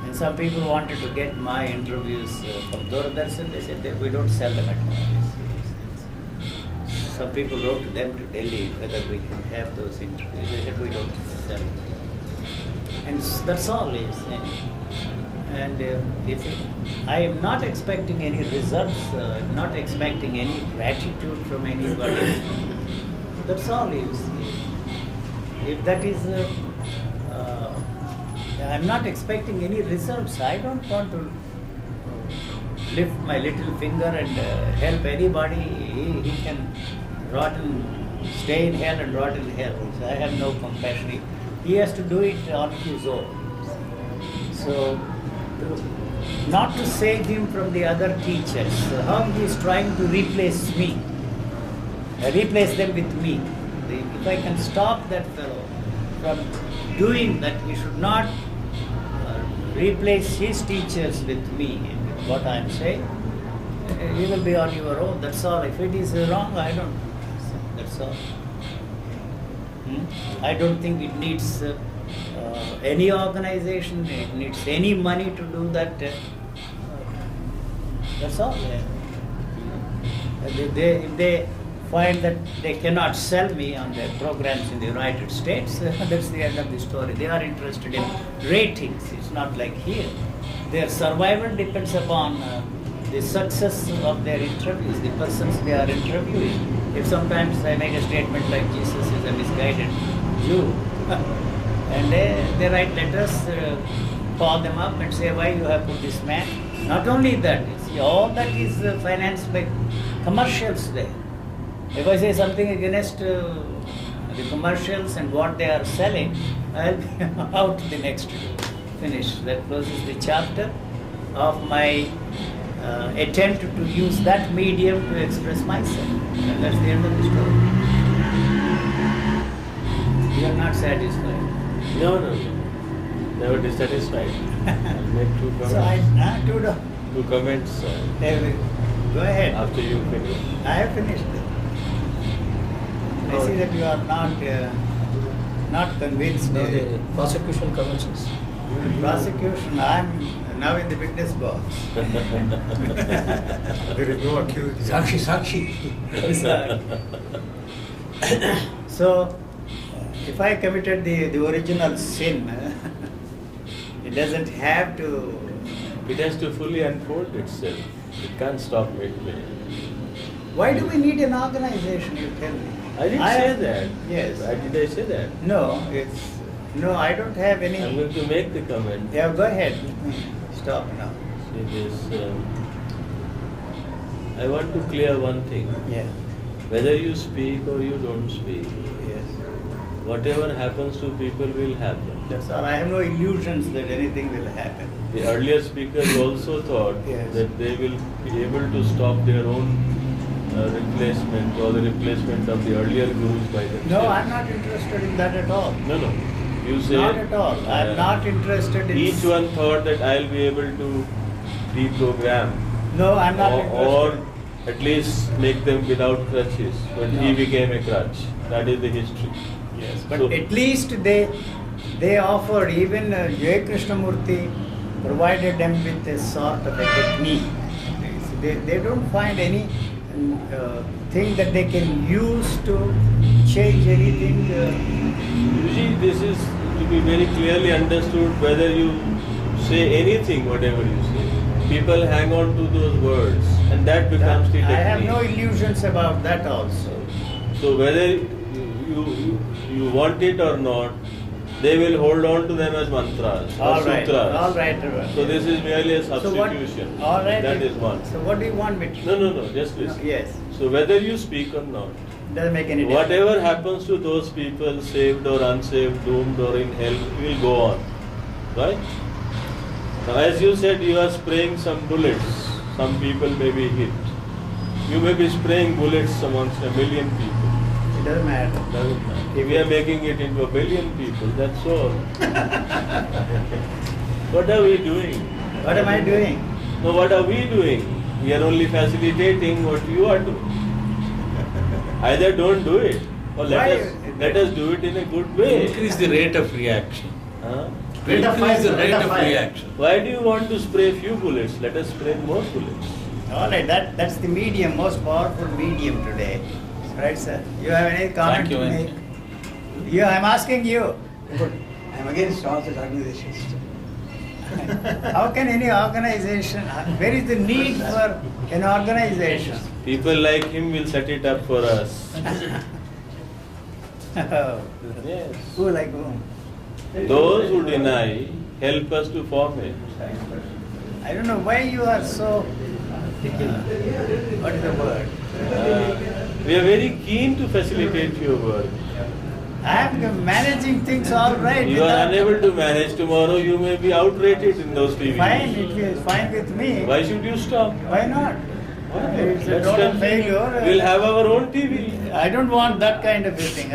Speaker 1: And some people wanted to get my interviews from Doordarshan. They said that we don't sell them at all. Some people wrote to them to Delhi whether we can have those interviews. They said we don't sell them. And that's all he is saying. And I am not expecting any results, not expecting any gratitude from anybody. That's all he is saying. If that is I'm not expecting any results. I don't want to lift my little finger and help anybody. He can stay in hell and rot in hell. So I have no compassion. He has to do it on his own. So, not to save him from the other teachers, how he is trying to replace me, replace them with me. If I can stop that fellow from doing that, he should not replace his teachers with me, with what I am saying. You will be on your own, that's all. If it is wrong, I don't. That's all. I don't think it needs any organization, it needs any money to do that. That's all. If they find that they cannot sell me on their programs in the United States, that's the end of the story. They are interested in ratings. It's not like here. Their survival depends upon the success of their interviews, the persons they are interviewing. If sometimes I make a statement like Jesus is a misguided Jew, and they write letters, call them up and say why you have put this man. Not only that, see, all that is financed by commercials there. If I say something against the commercials and what they are selling, I'll be out the next day. Finish. That closes the chapter of my attempt to use that medium to express myself. And that's the end of the story. You are not satisfied.
Speaker 3: No. Never dissatisfied. I'll make two comments.
Speaker 1: So
Speaker 3: two comments
Speaker 1: go ahead.
Speaker 3: after you finish.
Speaker 1: I have finished. I see that you are not convinced.
Speaker 7: No, the prosecution commences.
Speaker 1: Prosecution, I am now in the witness box.
Speaker 4: There is no accused.
Speaker 7: Sakshi.
Speaker 1: So, if I committed the original sin, it doesn't have to.
Speaker 3: It has to fully unfold itself. It can't stop midway.
Speaker 1: Why do we need an organization, you tell me?
Speaker 3: I didn't say that.
Speaker 1: Yes.
Speaker 3: Did I say that?
Speaker 1: No, I don't have any.
Speaker 3: I'm going to make the comment.
Speaker 1: Yeah, go ahead. Stop now.
Speaker 3: See this. I want to clear one thing.
Speaker 1: Yeah.
Speaker 3: Whether you speak or you don't speak,
Speaker 1: Yes.
Speaker 3: whatever happens to people will happen.
Speaker 1: That's all. I have no illusions that anything will happen.
Speaker 3: The earlier speakers also thought
Speaker 1: Yes.
Speaker 3: that they will be able to stop their own replacement or the replacement of the earlier gurus by themselves.
Speaker 1: No, I'm not interested in that at all.
Speaker 3: No. You say
Speaker 1: Not at all. I'm not interested in.
Speaker 3: Each one thought that I'll be able to reprogram
Speaker 1: No, I'm not
Speaker 3: or
Speaker 1: interested.
Speaker 3: at least make them without crutches. But he
Speaker 1: No.
Speaker 3: became a crutch. That is the history. Yes.
Speaker 1: But
Speaker 3: So-
Speaker 1: at least they offered, even Jay Krishnamurti provided them with a sort of a technique. They don't find any thing that they can use to change anything.
Speaker 3: Usually this is to be very clearly understood whether you say anything, whatever you say. People hang on to those words and that becomes the
Speaker 1: I
Speaker 3: technique.
Speaker 1: have no illusions about that also.
Speaker 3: So whether you want it or not, they will hold on to them as mantras or
Speaker 1: All right,
Speaker 3: sutras.
Speaker 1: all right.
Speaker 3: So this is merely a
Speaker 1: So what?
Speaker 3: substitution.
Speaker 1: All right.
Speaker 3: That is one.
Speaker 1: So what do you want me to?
Speaker 3: No, just listen.
Speaker 1: Yes.
Speaker 3: So whether you speak or not,
Speaker 1: Doesn't make any difference.
Speaker 3: whatever happens to those people, saved or unsaved, doomed or in hell, will go on. Right? Now as you said, you are spraying some bullets. Some people may be hit. You may be spraying bullets amongst 1 million people.
Speaker 1: It doesn't matter.
Speaker 3: Doesn't matter. If we are making it into 1 billion people, that's all. What are we doing?
Speaker 1: What am I doing?
Speaker 3: No, what are we doing? We are only facilitating what you are doing. Either don't do it, or let us do it in a good way.
Speaker 2: Increase the rate of reaction.
Speaker 3: Huh?
Speaker 6: Rate of fire,
Speaker 2: Increase the
Speaker 6: sir,
Speaker 2: rate
Speaker 6: rate of
Speaker 2: of
Speaker 6: fire.
Speaker 2: reaction.
Speaker 3: Why do you want to spray few bullets? Let us spray more bullets.
Speaker 1: All right, that's the medium, most powerful medium today. Right, sir? You have any comment
Speaker 2: Thank you,
Speaker 1: to
Speaker 2: Venki.
Speaker 1: make? You, I'm asking you.
Speaker 7: I'm against all such organizations.
Speaker 1: How can any organization, where is the need for an organization?
Speaker 3: People like him will set it up for us. Yes.
Speaker 1: Who like whom?
Speaker 3: Those who deny help us to form it.
Speaker 1: I don't know why you are so, what is the word?
Speaker 3: We are very keen to facilitate your work.
Speaker 1: I am managing things all right.
Speaker 3: You are
Speaker 1: without-
Speaker 3: unable to manage tomorrow, you may be outrated in those TV.
Speaker 1: Fine, it is fine with me.
Speaker 3: Why should you stop?
Speaker 1: Why not? It's a
Speaker 3: Let's
Speaker 1: total
Speaker 3: continue.
Speaker 1: failure.
Speaker 3: We'll have our own TV.
Speaker 1: I don't want that kind of a thing.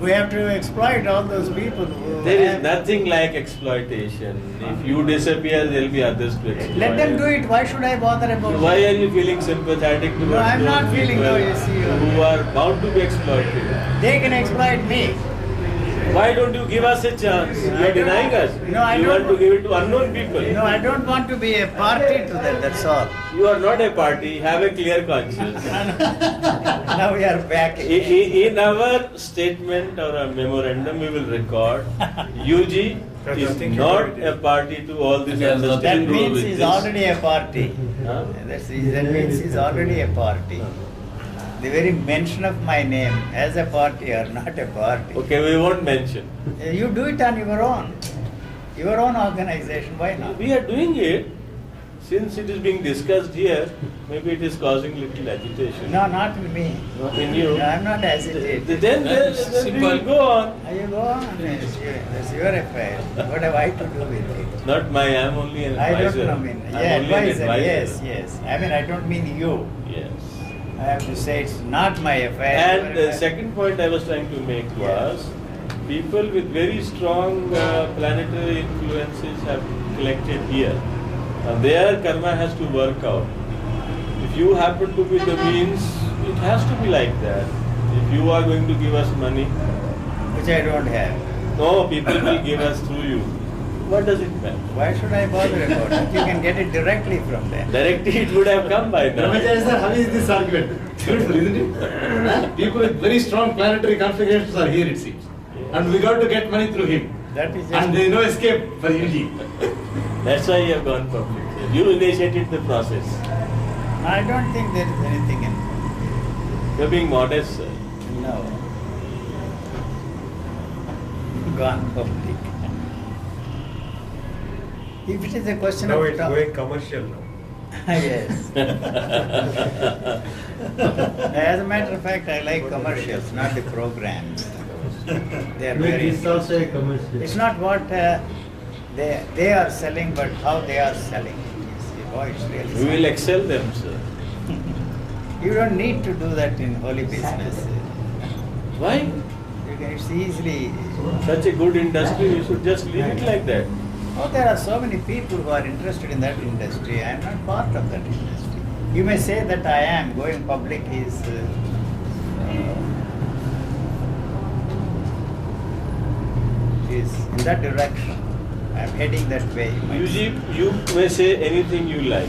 Speaker 1: We have to exploit all those people who
Speaker 3: There is
Speaker 1: have-
Speaker 3: nothing like exploitation. If you disappear, there will be others to exploit.
Speaker 1: Let them do it. Why should I bother about
Speaker 3: Why
Speaker 1: it?
Speaker 3: are you feeling sympathetic towards
Speaker 1: No, I'm not
Speaker 3: those
Speaker 1: feeling,
Speaker 3: people
Speaker 1: no, you see,
Speaker 3: who are bound to be exploited?
Speaker 1: They can exploit me.
Speaker 3: Why don't you give us a chance? You
Speaker 1: I
Speaker 3: are
Speaker 1: don't-
Speaker 3: denying us.
Speaker 1: No, I
Speaker 3: you
Speaker 1: don't
Speaker 3: want to
Speaker 1: want-
Speaker 3: give it to unknown people.
Speaker 1: No, I don't want to be a party to them, that's all.
Speaker 3: You are not a party. Have a clear conscience.
Speaker 1: Now we are back.
Speaker 3: In our statement or a memorandum, we will record UG
Speaker 4: There's
Speaker 3: is
Speaker 4: nothing
Speaker 3: not
Speaker 4: to do with
Speaker 3: a
Speaker 4: it.
Speaker 3: party to all these
Speaker 2: There's nothing
Speaker 1: That
Speaker 2: to do
Speaker 1: means
Speaker 2: with
Speaker 1: he's
Speaker 2: this.
Speaker 1: already a party.
Speaker 3: Huh?
Speaker 1: That means he's already a party. The very mention of my name as a party or not a party.
Speaker 3: Okay, we won't mention.
Speaker 1: You do it on your own organization, why not?
Speaker 3: We are doing it. Since it is being discussed here, maybe it is causing little agitation.
Speaker 1: No, not in me.
Speaker 3: Not in you.
Speaker 1: No, I'm not agitated.
Speaker 3: Then we
Speaker 2: Simple.
Speaker 3: will go on.
Speaker 1: You go on, it's your affair. What have I to do with it?
Speaker 3: Not my, I am only an
Speaker 1: I
Speaker 3: advisor.
Speaker 1: don't know,
Speaker 3: I'm
Speaker 1: yeah,
Speaker 3: only an
Speaker 1: advisor,
Speaker 3: advisor.
Speaker 1: yes. I mean, I don't mean you.
Speaker 3: Yes.
Speaker 1: I have to say it's not my affair.
Speaker 3: And the second point I was trying to make was, people with very strong planetary influences have collected here. And their karma has to work out. If you happen to be the means, it has to be like that. If you are going to give us money,
Speaker 1: Which I don't have.
Speaker 3: no, people will give us through you. What does it matter?
Speaker 1: Why should I bother about it? You can get it directly from them.
Speaker 3: Directly it would have come by now.
Speaker 6: Ramacharya sir, how is this argument? Beautiful, isn't it? People with very strong planetary configurations are here, it seems. And we got to get money through him.
Speaker 1: That is just.
Speaker 6: And there is no escape for UG.
Speaker 3: That's why you have gone public. You initiated the process.
Speaker 1: I don't think there is anything in.
Speaker 3: You're being modest, sir.
Speaker 1: No. Gone public. If it is a question
Speaker 4: Now
Speaker 1: of.
Speaker 4: it's going commercial now.
Speaker 1: Yes. As a matter of fact, I like commercials, not the programs. They are very.
Speaker 6: It's also a commercial.
Speaker 1: It's not what they are selling, but how they are selling. You see, boy, it's really.
Speaker 3: We will excel them, sir.
Speaker 1: You don't need to do that in holy business.
Speaker 3: Why?
Speaker 1: You can, it's easily.
Speaker 3: Such a good industry, we should just leave it like that.
Speaker 1: Oh, there are so many people who are interested in that industry. I am not part of that industry. You may say that I am. Going public is is in that direction. I'm heading that way.
Speaker 3: You may say anything you like.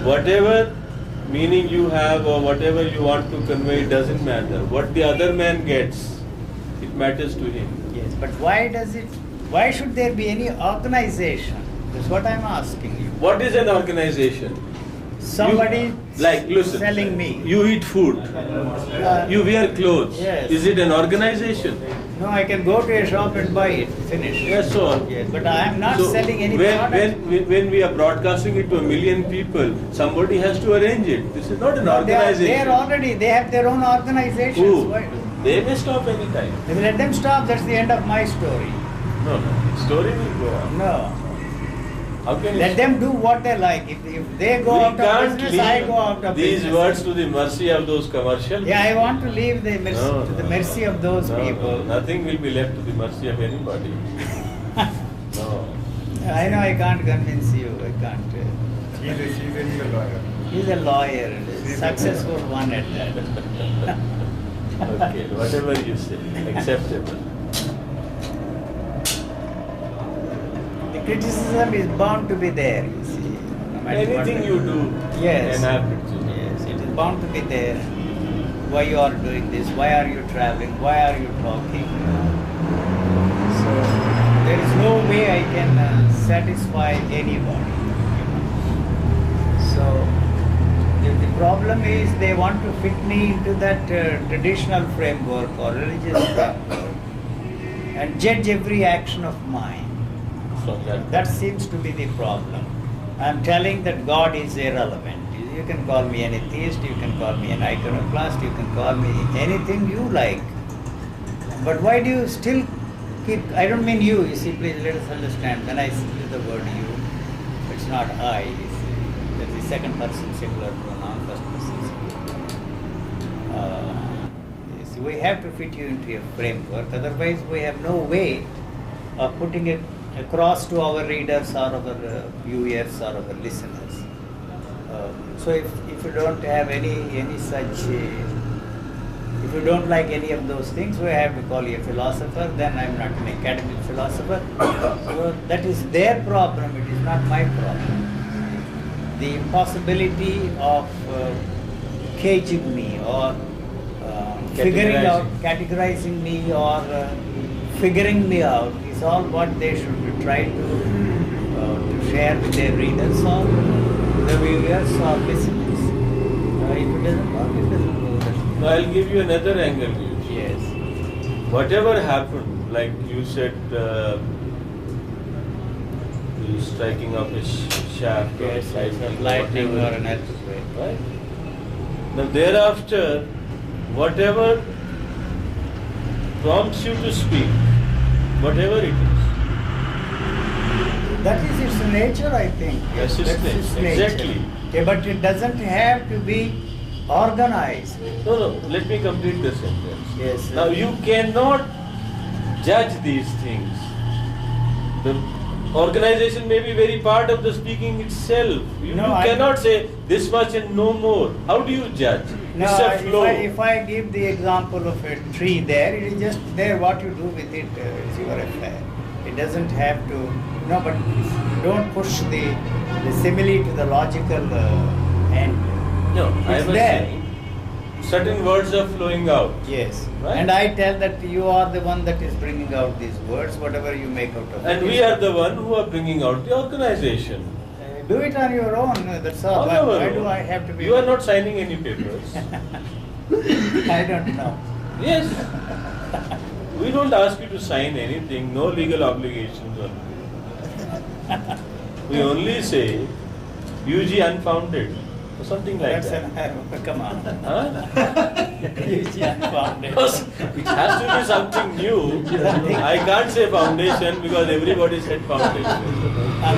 Speaker 3: Whatever meaning you have or whatever you want to convey, it doesn't matter. What the other man gets, it matters to him.
Speaker 1: Yes, but why should there be any organization? That's what I'm asking you.
Speaker 3: What is an organization?
Speaker 1: Somebody
Speaker 3: listen,
Speaker 1: selling me.
Speaker 3: You eat food. You wear clothes.
Speaker 1: Yes.
Speaker 3: Is it an organization?
Speaker 1: No, I can go to a shop and buy it. Finish.
Speaker 3: Yes, so on.
Speaker 1: Yes, but I am not
Speaker 3: So
Speaker 1: selling any product.
Speaker 3: when we are broadcasting it to a million people, somebody has to arrange it. This is not an organization.
Speaker 1: They have their own organizations.
Speaker 3: Who?
Speaker 1: Why?
Speaker 3: They may stop any time.
Speaker 1: Let them stop, that's the end of my story.
Speaker 3: No. Story will go on.
Speaker 1: No.
Speaker 3: How can
Speaker 1: Let
Speaker 3: you
Speaker 1: them do what they like. If they go out of business, I go out of
Speaker 3: these
Speaker 1: business.
Speaker 3: words to the mercy of those commercial.
Speaker 1: Yeah, I want to leave the mercy, to the mercy of those people.
Speaker 3: Nothing will be left to the mercy of anybody. No.
Speaker 1: I know I can't convince you. I can't.
Speaker 4: He's a lawyer.
Speaker 1: He's a lawyer, and a successful one at that.
Speaker 3: Okay, whatever you say, acceptable.
Speaker 1: The criticism is bound to be there, you see. No matter what
Speaker 3: Anything
Speaker 1: they
Speaker 3: you do,
Speaker 1: Yes.
Speaker 3: an criticism.
Speaker 1: Yes, it is bound to be there. Why you are doing this? Why are you traveling? Why are you talking? So there is no way I can satisfy anybody. So the problem is they want to fit me into that traditional framework or religious framework and judge every action of mine.
Speaker 3: So
Speaker 1: That seems to be the problem. I'm telling that God is irrelevant. You can call me an atheist, you can call me an iconoclast, you can call me anything you like. But why do you still keep, I don't mean you see, please let us understand. When I use the word you, it's not I, you see. That's the second person singular pronoun, first person singular. You see, we have to fit you into a framework, otherwise we have no way of putting it across to our readers or our viewers or our listeners. So if you don't have any such, if you don't like any of those things, we have to call you a philosopher. Then I'm not an academic philosopher. So that is their problem. It is not my problem. The impossibility of caging me or categorizing me or figuring me out is all what they should try to share with their readers or the viewers or listeners. If it doesn't work, it doesn't work.
Speaker 3: Now I'll give you another angle.
Speaker 1: Yes.
Speaker 3: Whatever happened, like you said, the striking of a shaft or
Speaker 1: Yes, lightning or an earthquake.
Speaker 3: right? Now thereafter, whatever prompts you to speak, whatever it is.
Speaker 1: That is its nature, I think.
Speaker 3: That's its nature, exactly.
Speaker 1: Okay, but it doesn't have to be organized.
Speaker 3: No, let me complete the sentence.
Speaker 1: Yes.
Speaker 3: Now you cannot judge these things. The organization may be very part of the speaking itself. You cannot say this much and no more. How do you judge?
Speaker 1: No,
Speaker 3: It's a flow.
Speaker 1: if I give the example of a tree there, it is just there. What you do with it is your affair. It doesn't have to. No, but don't push the simile to the logical end.
Speaker 3: No, I
Speaker 1: It's
Speaker 3: was
Speaker 1: there.
Speaker 3: saying certain words are flowing out.
Speaker 1: Yes.
Speaker 3: Right.
Speaker 1: And I tell that you are the one that is bringing out these words, whatever you make out of it.
Speaker 3: And we are the one who are bringing out the organization.
Speaker 1: Do it on your own. That's all.
Speaker 3: On our
Speaker 1: Why
Speaker 3: own.
Speaker 1: do I have to be?
Speaker 3: You are not signing any papers.
Speaker 1: I don't know.
Speaker 3: Yes. We don't ask you to sign anything, no legal obligations on you. We only say UG unfounded or something like
Speaker 1: That's
Speaker 3: that.
Speaker 1: come on.
Speaker 3: Huh?
Speaker 1: UG unfounded.
Speaker 3: Because it has to be something new. I can't say foundation because everybody said foundation.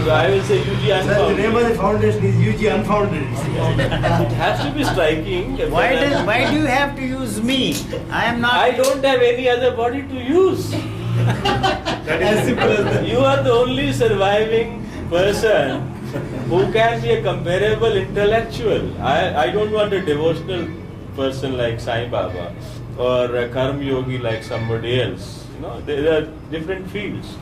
Speaker 3: So I will say UG
Speaker 6: Sir, the
Speaker 3: unfounded.
Speaker 6: name of the foundation is UG Unfounded.
Speaker 3: It has to be striking.
Speaker 1: Why do you have to use me? I am not.
Speaker 3: I don't have any other body to use.
Speaker 6: That is as simple as that.
Speaker 3: You are the only surviving person who can be a comparable intellectual. I don't want a devotional person like Sai Baba or a karma yogi like somebody else. There are different fields.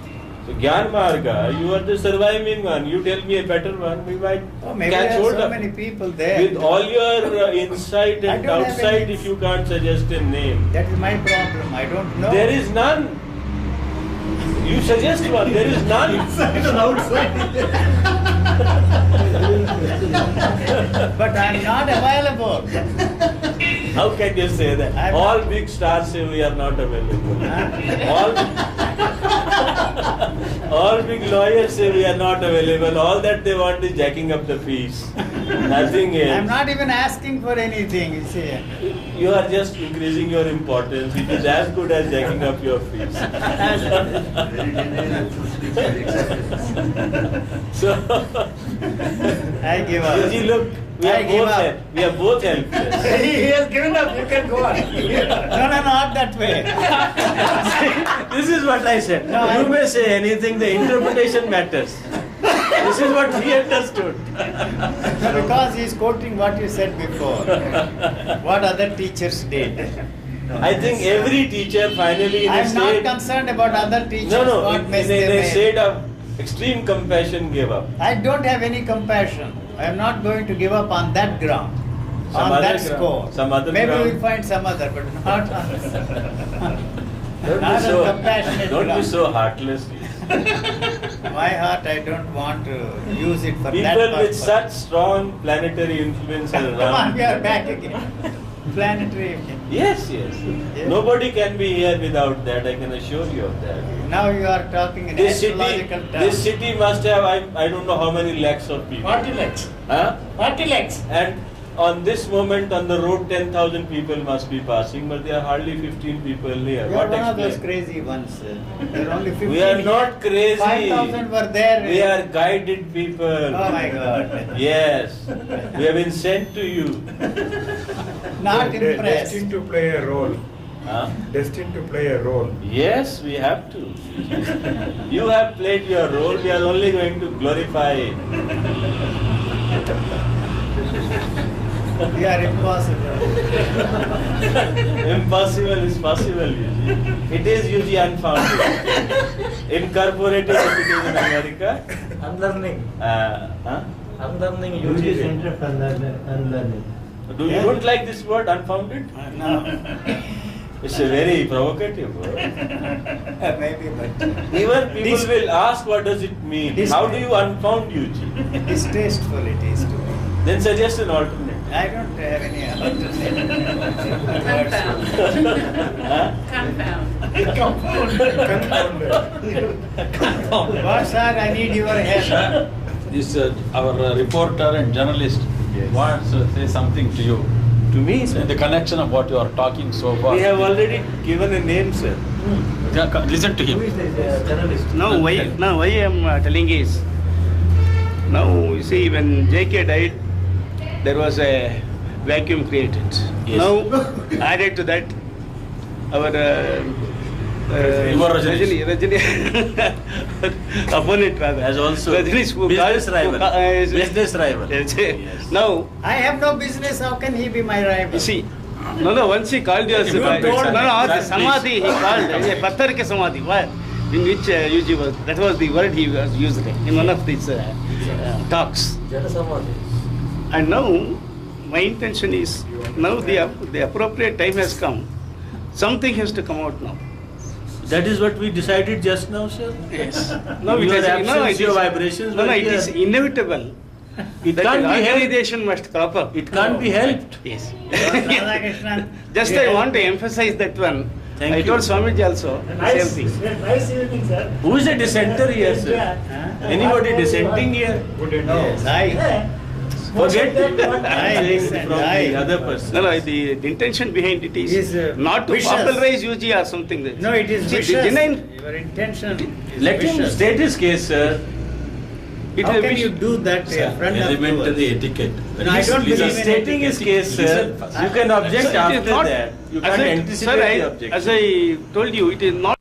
Speaker 3: So Gyan Marga, you are the surviving one. You tell me a better one, we might
Speaker 1: Oh, maybe
Speaker 3: catch
Speaker 1: there are
Speaker 3: hold
Speaker 1: so
Speaker 3: of.
Speaker 1: many people there.
Speaker 3: With all your insight
Speaker 1: I
Speaker 3: and
Speaker 1: don't have
Speaker 3: outside,
Speaker 1: any-
Speaker 3: if you can't suggest a name,
Speaker 1: That is my problem. I don't know.
Speaker 3: there is none. You suggest one, there is none.
Speaker 6: Inside and outside.
Speaker 1: But I am not available.
Speaker 3: How can you say that?
Speaker 1: I'm
Speaker 3: All
Speaker 1: not-
Speaker 3: big stars say we are not available. all, all big lawyers say we are not available. All that they want is jacking up the fees. Nothing else.
Speaker 1: I am not even asking for anything, you see.
Speaker 3: You are just increasing your importance. It is as good as jacking up your fees. So,
Speaker 1: I give up.
Speaker 3: Yuji, look, we
Speaker 1: I
Speaker 3: are
Speaker 1: give
Speaker 3: both
Speaker 1: up.
Speaker 3: we are both helpless.
Speaker 6: He has given up. You can go on.
Speaker 1: No, not that way.
Speaker 3: This is what I said.
Speaker 1: No,
Speaker 3: You
Speaker 1: I-
Speaker 3: may say anything, the interpretation matters. This is what he understood.
Speaker 1: No, because he is quoting what you said before. What other teachers did.
Speaker 3: I think every teacher finally in
Speaker 1: I
Speaker 3: a
Speaker 1: am not
Speaker 3: state.
Speaker 1: concerned about other teachers.
Speaker 3: No,
Speaker 1: what mess
Speaker 3: in
Speaker 1: they
Speaker 3: a
Speaker 1: made.
Speaker 3: state of extreme compassion gave up.
Speaker 1: I don't have any compassion. I am not going to give up on that ground.
Speaker 3: Some
Speaker 1: on
Speaker 3: other
Speaker 1: that
Speaker 3: ground.
Speaker 1: score.
Speaker 3: Some other
Speaker 1: Maybe
Speaker 3: ground.
Speaker 1: we'll find some other, but not on
Speaker 3: Don't
Speaker 1: not
Speaker 3: be
Speaker 1: on
Speaker 3: so,
Speaker 1: compassionate
Speaker 3: don't be
Speaker 1: ground.
Speaker 3: so heartless.
Speaker 1: My heart, I don't want to use it for that
Speaker 3: People with
Speaker 1: purpose.
Speaker 3: such strong planetary influence
Speaker 1: Come on,
Speaker 3: around.
Speaker 1: we are back again. Planetary.
Speaker 3: Yes.
Speaker 1: Yes.
Speaker 3: Nobody can be here without that. I can assure you of that.
Speaker 1: Now you are talking in
Speaker 3: This
Speaker 1: astrological terms.
Speaker 3: city must have I don't know how many lakhs of people.
Speaker 6: 40 lakhs.
Speaker 3: Huh?
Speaker 6: 40 lakhs.
Speaker 3: And on this moment on the road 10,000 people must be passing, but there are hardly 15 people here.
Speaker 1: You are
Speaker 3: What
Speaker 1: one of those
Speaker 3: explain?
Speaker 1: crazy ones. There are only 15
Speaker 3: We are
Speaker 1: here.
Speaker 3: not crazy.
Speaker 1: 5,000 were there.
Speaker 3: We are guided people.
Speaker 1: Oh my God.
Speaker 3: Yes. We have been sent to you.
Speaker 1: Not impressed.
Speaker 4: Destined to play a role.
Speaker 3: Huh?
Speaker 4: Destined to play a role.
Speaker 3: Yes, we have to. You have played your role. We are only going to glorify it.
Speaker 1: We are impossible.
Speaker 3: Impossible is possible, Yuji. It is Yuji unfounded. Incorporated as it is in America.
Speaker 9: Unlearning.
Speaker 3: Huh?
Speaker 9: Unlearning UG Center for Unlearning.
Speaker 3: Do you don't like this word unfounded?
Speaker 1: No.
Speaker 3: It's a very provocative word.
Speaker 1: Maybe, but
Speaker 3: Even people
Speaker 1: Dis-
Speaker 3: will ask what does it mean?
Speaker 1: Dis-
Speaker 3: How do you unfound Yuji?
Speaker 1: distasteful it is to me.
Speaker 3: Then suggest an alternate.
Speaker 1: I don't have any alternative.
Speaker 3: Huh?
Speaker 5: Confound.
Speaker 1: Boss, sir, I need your help.
Speaker 2: This our reporter and journalist wants to say something to you.
Speaker 3: To me,
Speaker 2: In
Speaker 3: sir.
Speaker 2: the connection of what you are talking so far.
Speaker 3: We have already given a name, sir.
Speaker 2: Listen to
Speaker 9: Who
Speaker 2: him.
Speaker 9: is the journalist?
Speaker 10: Now why I am telling is, now you see when JK died, there was a vacuum created.
Speaker 3: Yes.
Speaker 10: Now added to that, our
Speaker 2: Your Rajneesh.
Speaker 10: Rajini opponent rather
Speaker 3: As also
Speaker 10: Rajneesh who
Speaker 3: business
Speaker 10: called-
Speaker 3: rival. Business rival.
Speaker 10: Yes.
Speaker 3: Yes.
Speaker 10: Now
Speaker 1: I have no business. How can he be my rival?
Speaker 10: you see, once he called you as
Speaker 2: You
Speaker 10: no,
Speaker 2: told me.
Speaker 10: the
Speaker 2: Sir,
Speaker 10: samadhi he called patthar ke samadhi. Why? In which UG was that was the word he was used in one of these talks.
Speaker 9: Janasamadhi.
Speaker 10: And now my intention is now the appropriate time has come. Something has to come out now.
Speaker 3: That is what we decided just now, sir.
Speaker 10: Yes.
Speaker 3: Your absence, your vibrations
Speaker 10: No,
Speaker 3: were
Speaker 10: it is
Speaker 3: here.
Speaker 10: inevitable.
Speaker 3: It
Speaker 10: that
Speaker 3: can't be helped.
Speaker 10: organization must crop up.
Speaker 3: It can't be helped.
Speaker 10: Yes.
Speaker 1: Radhakrishnan,
Speaker 10: Just
Speaker 1: you
Speaker 10: I
Speaker 1: help
Speaker 10: want to
Speaker 1: me.
Speaker 10: emphasize that one.
Speaker 3: Thank
Speaker 10: I
Speaker 3: you.
Speaker 10: told Swamiji also the
Speaker 9: Nice,
Speaker 10: same thing.
Speaker 9: nice evening, sir.
Speaker 3: Who is a dissenter here, sir?
Speaker 1: Huh?
Speaker 3: Anybody dissenting here?
Speaker 4: Good
Speaker 1: No,
Speaker 4: idea.
Speaker 1: I.
Speaker 9: Yeah.
Speaker 3: Forget it.
Speaker 9: Smoke that
Speaker 3: I am saying
Speaker 1: dissent,
Speaker 3: from
Speaker 1: I.
Speaker 3: the other person.
Speaker 10: No, the intention behind it is
Speaker 1: Is,
Speaker 10: not to
Speaker 1: vicious.
Speaker 10: popularize UG or something.
Speaker 1: No, it is
Speaker 10: See, the
Speaker 1: vicious.
Speaker 10: genuine-
Speaker 1: Your intention is
Speaker 3: Let him
Speaker 1: vicious.
Speaker 3: state his case, sir.
Speaker 10: it
Speaker 1: How
Speaker 10: is a
Speaker 1: can
Speaker 10: vish-
Speaker 1: you do that in front of
Speaker 2: Elementary
Speaker 1: viewers?
Speaker 2: etiquette.
Speaker 1: No, I don't
Speaker 3: He's
Speaker 1: believe in
Speaker 3: stating his
Speaker 1: etiquette.
Speaker 3: case, sir.
Speaker 2: Listen first.
Speaker 3: You can object
Speaker 10: So it is
Speaker 3: after
Speaker 10: not-
Speaker 3: that. You
Speaker 10: as
Speaker 3: can't
Speaker 10: I-
Speaker 3: anticipate
Speaker 10: sir,
Speaker 3: the
Speaker 10: as
Speaker 3: objection.
Speaker 10: I told you, it is not